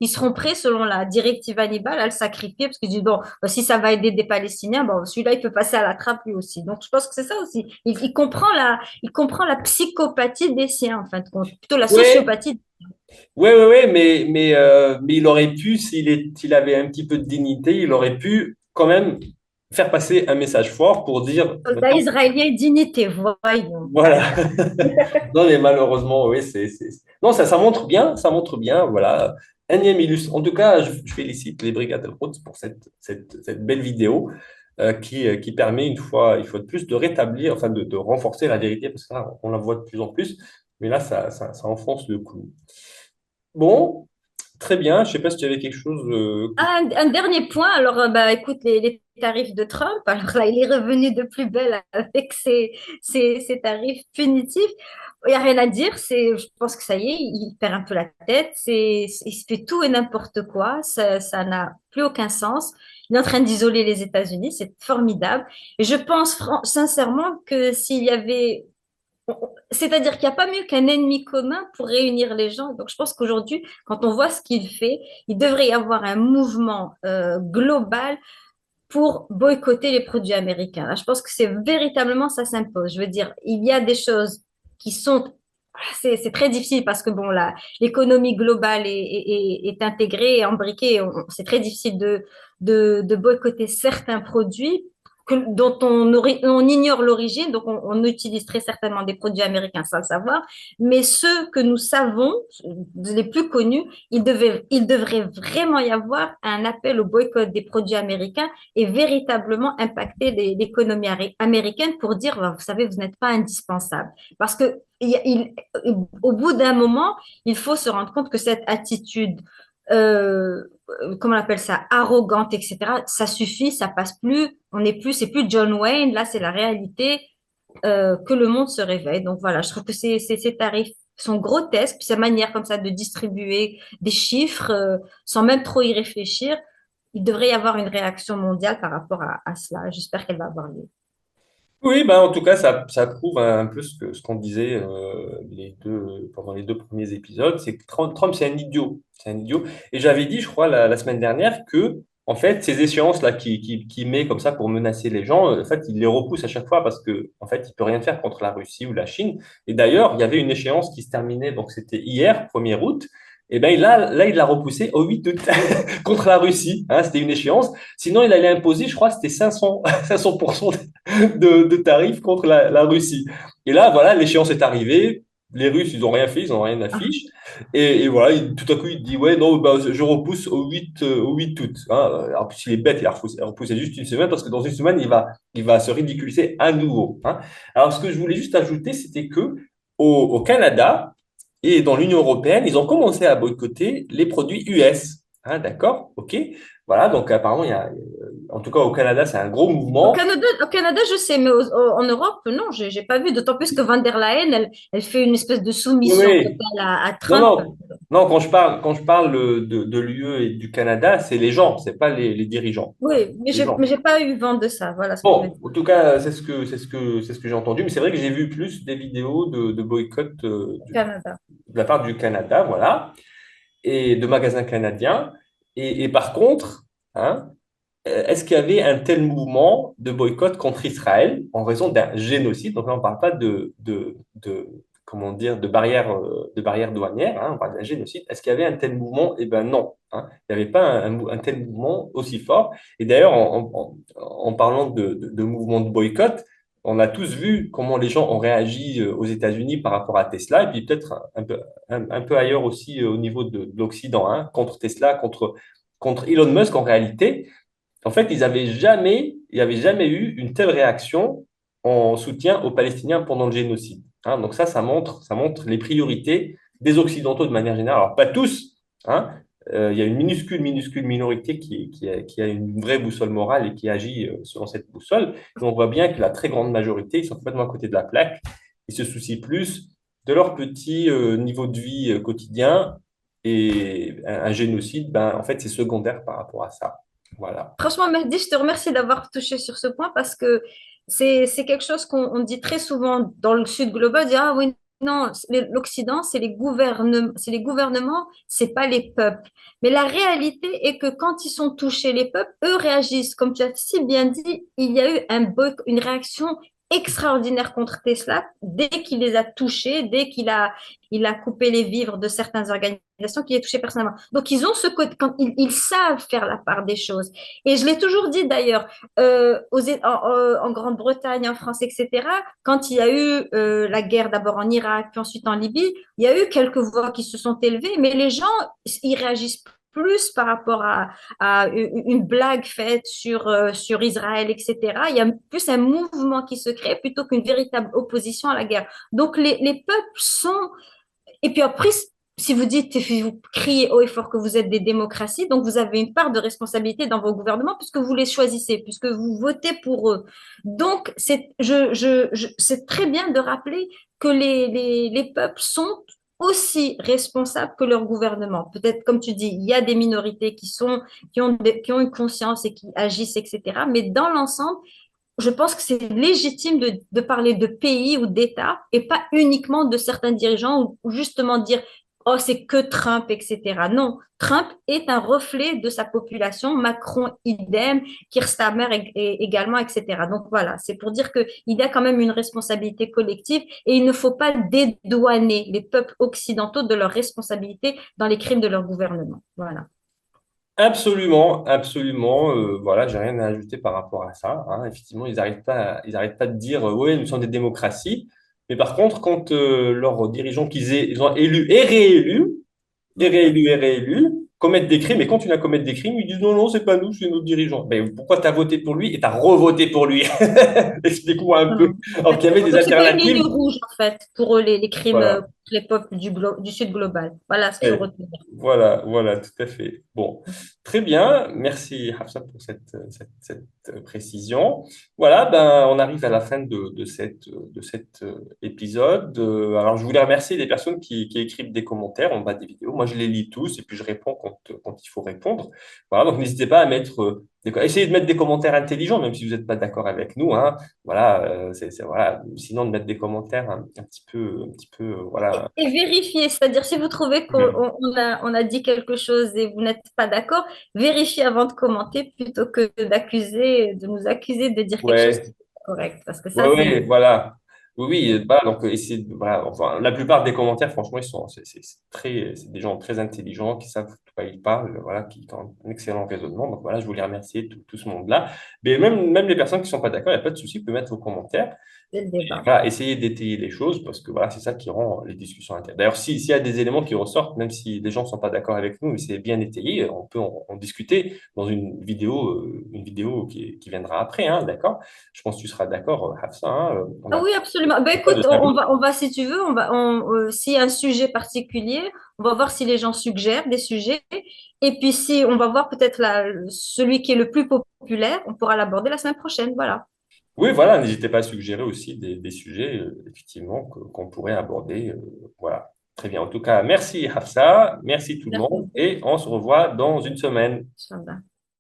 ils seront prêts, selon la directive Hannibal, à le sacrifier parce qu'ils disent bon, bah, si ça va aider des Palestiniens, bon, celui-là, il peut passer à la trappe lui aussi. Donc, je pense que c'est ça aussi. Il comprend la psychopathie des siens, en fin de compte, plutôt la Ouais, sociopathie. ouais, mais il aurait pu, s'il avait un petit peu de dignité, il aurait pu quand même faire passer un message fort pour dire, Soldat maintenant, israélien et dignité, voyons. voilà. Non, mais malheureusement, oui, Non, ça montre bien, voilà. Énième illustre. En tout cas, je félicite les Brigades Al-Quds pour cette belle vidéo qui permet une fois de plus de rétablir, enfin de renforcer la vérité, parce que là, on la voit de plus en plus, mais là, ça enfonce le clou. Bon, très bien. Je sais pas si tu avais quelque chose Un dernier point, alors bah, écoute, les tarifs de Trump, alors là, il est revenu de plus belle avec ses tarifs punitifs. Il n'y a rien à dire, je pense que ça y est, il perd un peu la tête, il se fait tout et n'importe quoi, ça n'a plus aucun sens. Il est en train d'isoler les États-Unis, c'est formidable. Et je pense sincèrement que s'il y avait c'est-à-dire qu'il n'y a pas mieux qu'un ennemi commun pour réunir les gens. Donc, je pense qu'aujourd'hui, quand on voit ce qu'il fait, il devrait y avoir un mouvement global pour boycotter les produits américains. Là, je pense que c'est véritablement ça s'impose. Je veux dire, il y a des choses qui sont c'est très difficile parce que bon, l'économie globale est intégrée et embriquée. C'est très difficile de boycotter certains produits dont on ignore l'origine, donc on utilise très certainement des produits américains sans le savoir, mais ceux que nous savons, les plus connus, il devrait vraiment y avoir un appel au boycott des produits américains et véritablement impacter l'économie américaine pour dire, vous savez, vous n'êtes pas indispensable. Parce que au bout d'un moment, il faut se rendre compte que cette attitude, comment on appelle ça, arrogante, etc., ça suffit, ça passe plus, on n'est plus, c'est plus John Wayne, là c'est la réalité, que le monde se réveille. Donc voilà, je trouve que ces tarifs sont grotesques, puis sa manière comme ça de distribuer des chiffres sans même trop y réfléchir, il devrait y avoir une réaction mondiale par rapport à cela. J'espère qu'elle va avoir lieu. Oui, bah, en tout cas, ça prouve un peu ce qu'on disait pendant les deux premiers épisodes, c'est que Trump, c'est un idiot. C'est un idiot. Et j'avais dit, je crois, la semaine dernière que, en fait, ces échéances-là qui met comme ça pour menacer les gens, en fait, il les repousse à chaque fois parce que, en fait, il peut rien faire contre la Russie ou la Chine. Et d'ailleurs, il y avait une échéance qui se terminait, donc c'était hier, 1er août. Et ben là, il l'a repoussé au 8 août contre la Russie. Hein, c'était une échéance. Sinon, il allait imposer, je crois, c'était 500, 500% de tarifs contre la Russie. Et là, voilà, l'échéance est arrivée. Les Russes, ils n'ont rien fait, ils n'ont rien Ah, affiché. Et voilà, tout à coup, il dit, ouais, non, bah, je repousse au 8 août. Hein. En plus, il est bête, il a repoussé juste une semaine parce que dans une semaine, il va se ridiculiser à nouveau. Hein. Alors, ce que je voulais juste ajouter, c'était que au Canada et dans l'Union européenne, ils ont commencé à boycotter les produits US. Hein, d'accord? OK? Voilà, donc apparemment, en tout cas au Canada, c'est un gros mouvement. Au Canada, je sais, mais en Europe, non, j'ai pas vu. D'autant plus que Van der Leyen, elle fait une espèce de Oui, soumission oui. totale à Non, Trump. non. Non, quand je parle de l'UE et du Canada, c'est les gens, c'est pas les dirigeants. Hein, Oui, mais les mais gens. j'ai pas eu vent de ça. Voilà ce que je veux Bon, dire. en tout cas, c'est ce que j'ai entendu, mais c'est vrai que j'ai vu plus des vidéos de boycott Au Canada. de la part du Canada, voilà, et de magasins canadiens. Et par contre, hein, est-ce qu'il y avait un tel mouvement de boycott contre Israël en raison d'un génocide? Donc là, on ne parle pas comment dire, de barrières douanières, hein, on parle d'un génocide. Est-ce qu'il y avait un tel mouvement? Eh bien non, hein. Il n'y avait pas un tel mouvement aussi fort. Et d'ailleurs, en parlant de mouvement de boycott, on a tous vu comment les gens ont réagi aux États-Unis par rapport à Tesla, et puis peut-être un peu ailleurs aussi au niveau de l'Occident, hein, contre Tesla, contre Elon Musk en réalité. En fait, il n'y avait jamais eu une telle réaction en soutien aux Palestiniens pendant le génocide. Hein. Donc ça montre les priorités des Occidentaux de manière générale. Alors, pas tous, hein. Il y a une minuscule, minuscule minorité qui a une vraie boussole morale et qui agit selon cette boussole. Mais on voit bien que la très grande majorité, ils sont complètement à côté de la plaque. Ils se soucient plus de leur petit niveau de vie quotidien. Et un génocide, ben, en fait, c'est secondaire par rapport à ça. Voilà. Franchement, Mehdi, je te remercie d'avoir touché sur ce point parce que c'est quelque chose qu'on dit très souvent dans le Sud global. On dit, ah oui, non, l'Occident, c'est les gouvernements, c'est pas les peuples. Mais la réalité est que quand ils sont touchés, les peuples, eux réagissent. Comme tu as si bien dit, il y a eu une réaction extraordinaire contre Tesla dès qu'il les a touchés, dès qu'il a coupé les vivres de certaines organisations qui les touchaient personnellement. Donc, ils ont ce côté, quand ils savent faire la part des choses. Et je l'ai toujours dit d'ailleurs, en Grande-Bretagne, en France, etc., quand il y a eu la guerre d'abord en Irak, puis ensuite en Libye, il y a eu quelques voix qui se sont élevées, mais les gens, ils réagissent plus par rapport à une blague faite sur Israël, etc. Il y a plus un mouvement qui se crée plutôt qu'une véritable opposition à la guerre. Donc les peuples sont et puis après, si vous dites, vous criez haut et fort que vous êtes des démocraties, donc vous avez une part de responsabilité dans vos gouvernements puisque vous les choisissez, puisque vous votez pour eux. Donc, c'est très bien de rappeler que les peuples sont aussi responsables que leur gouvernement. Peut-être, comme tu dis, il y a des minorités qui ont une conscience et qui agissent, etc. Mais dans l'ensemble, je pense que c'est légitime de parler de pays ou d'État et pas uniquement de certains dirigeants ou justement dire, oh, c'est que Trump, etc. Non, Trump est un reflet de sa population, Macron idem, Keir Starmer également, etc. Donc voilà, c'est pour dire qu'il y a quand même une responsabilité collective et il ne faut pas dédouaner les peuples occidentaux de leur responsabilité dans les crimes de leur gouvernement. Voilà. Absolument, absolument. Voilà, j'ai rien à ajouter par rapport à ça. Hein. Effectivement, ils arrêtent pas de dire, oui, nous sommes des démocraties. Mais par contre, quand leurs dirigeants ils ont élus et réélus et réélus, commettent des crimes, et quand tu n'as commettre des crimes, ils disent non, non, c'est pas nous, c'est nos dirigeants. Mais pourquoi tu as voté pour lui et tu as revoté pour lui? Explique-moi un peu. Voilà. Alors qu'il y avait des Donc, c'est pas une ligne alternatives. rouge, en fait, pour eux, les crimes Voilà. contre les peuples du Sud global. Voilà ce qu'il faut Ouais. retenir. Voilà, voilà, tout à fait. Bon, très bien. Merci, Hafsa, pour cette précision. Voilà, ben, on arrive à la fin de cet épisode. Alors, je voulais remercier les personnes qui écrivent des commentaires en bas des vidéos. Moi, je les lis tous et puis je réponds quand il faut répondre. Voilà, donc n'hésitez pas à mettre, essayez de mettre des commentaires intelligents, même si vous n'êtes pas d'accord avec nous, hein. Voilà, voilà. Sinon, de mettre des commentaires un petit peu, voilà. Et vérifiez, c'est-à-dire si vous trouvez qu'on a dit quelque chose et vous n'êtes pas d'accord, vérifiez avant de commenter plutôt que de nous accuser de dire quelque chose qui Ouais, n'est pas correct. Parce que ouais, ça, ouais, voilà. Oui, oui, voilà, donc, voilà, enfin, la plupart des commentaires, franchement, c'est très, c'est des gens très intelligents qui savent de quoi ils parlent, voilà, qui ont un excellent raisonnement. Donc voilà, je voulais remercier tout ce monde-là. Mais même les personnes qui ne sont pas d'accord, il n'y a pas de souci, vous pouvez mettre vos commentaires. C'est le débat. Voilà, essayer d'étayer les choses parce que voilà, c'est ça qui rend les discussions intéressantes. D'ailleurs, s'il y a des éléments qui ressortent, même si les gens ne sont pas d'accord avec nous, mais c'est bien étayé, on peut en discuter dans une vidéo qui viendra après, hein, d'accord? Je pense que tu seras d'accord, Hafsa, hein, on Ah a oui, absolument. Ben, pas de écoute, tabou. on va, si tu veux, s'il y a un sujet particulier, on va voir si les gens suggèrent des sujets. Et puis, si on va voir peut-être celui qui est le plus populaire, on pourra l'aborder la semaine prochaine. Voilà. Oui, voilà, n'hésitez pas à suggérer aussi des sujets, effectivement, qu'on pourrait aborder. Voilà, très bien. En tout cas, merci Hafsa, merci tout le monde, Merci. et on se revoit dans une semaine. Inch'Allah.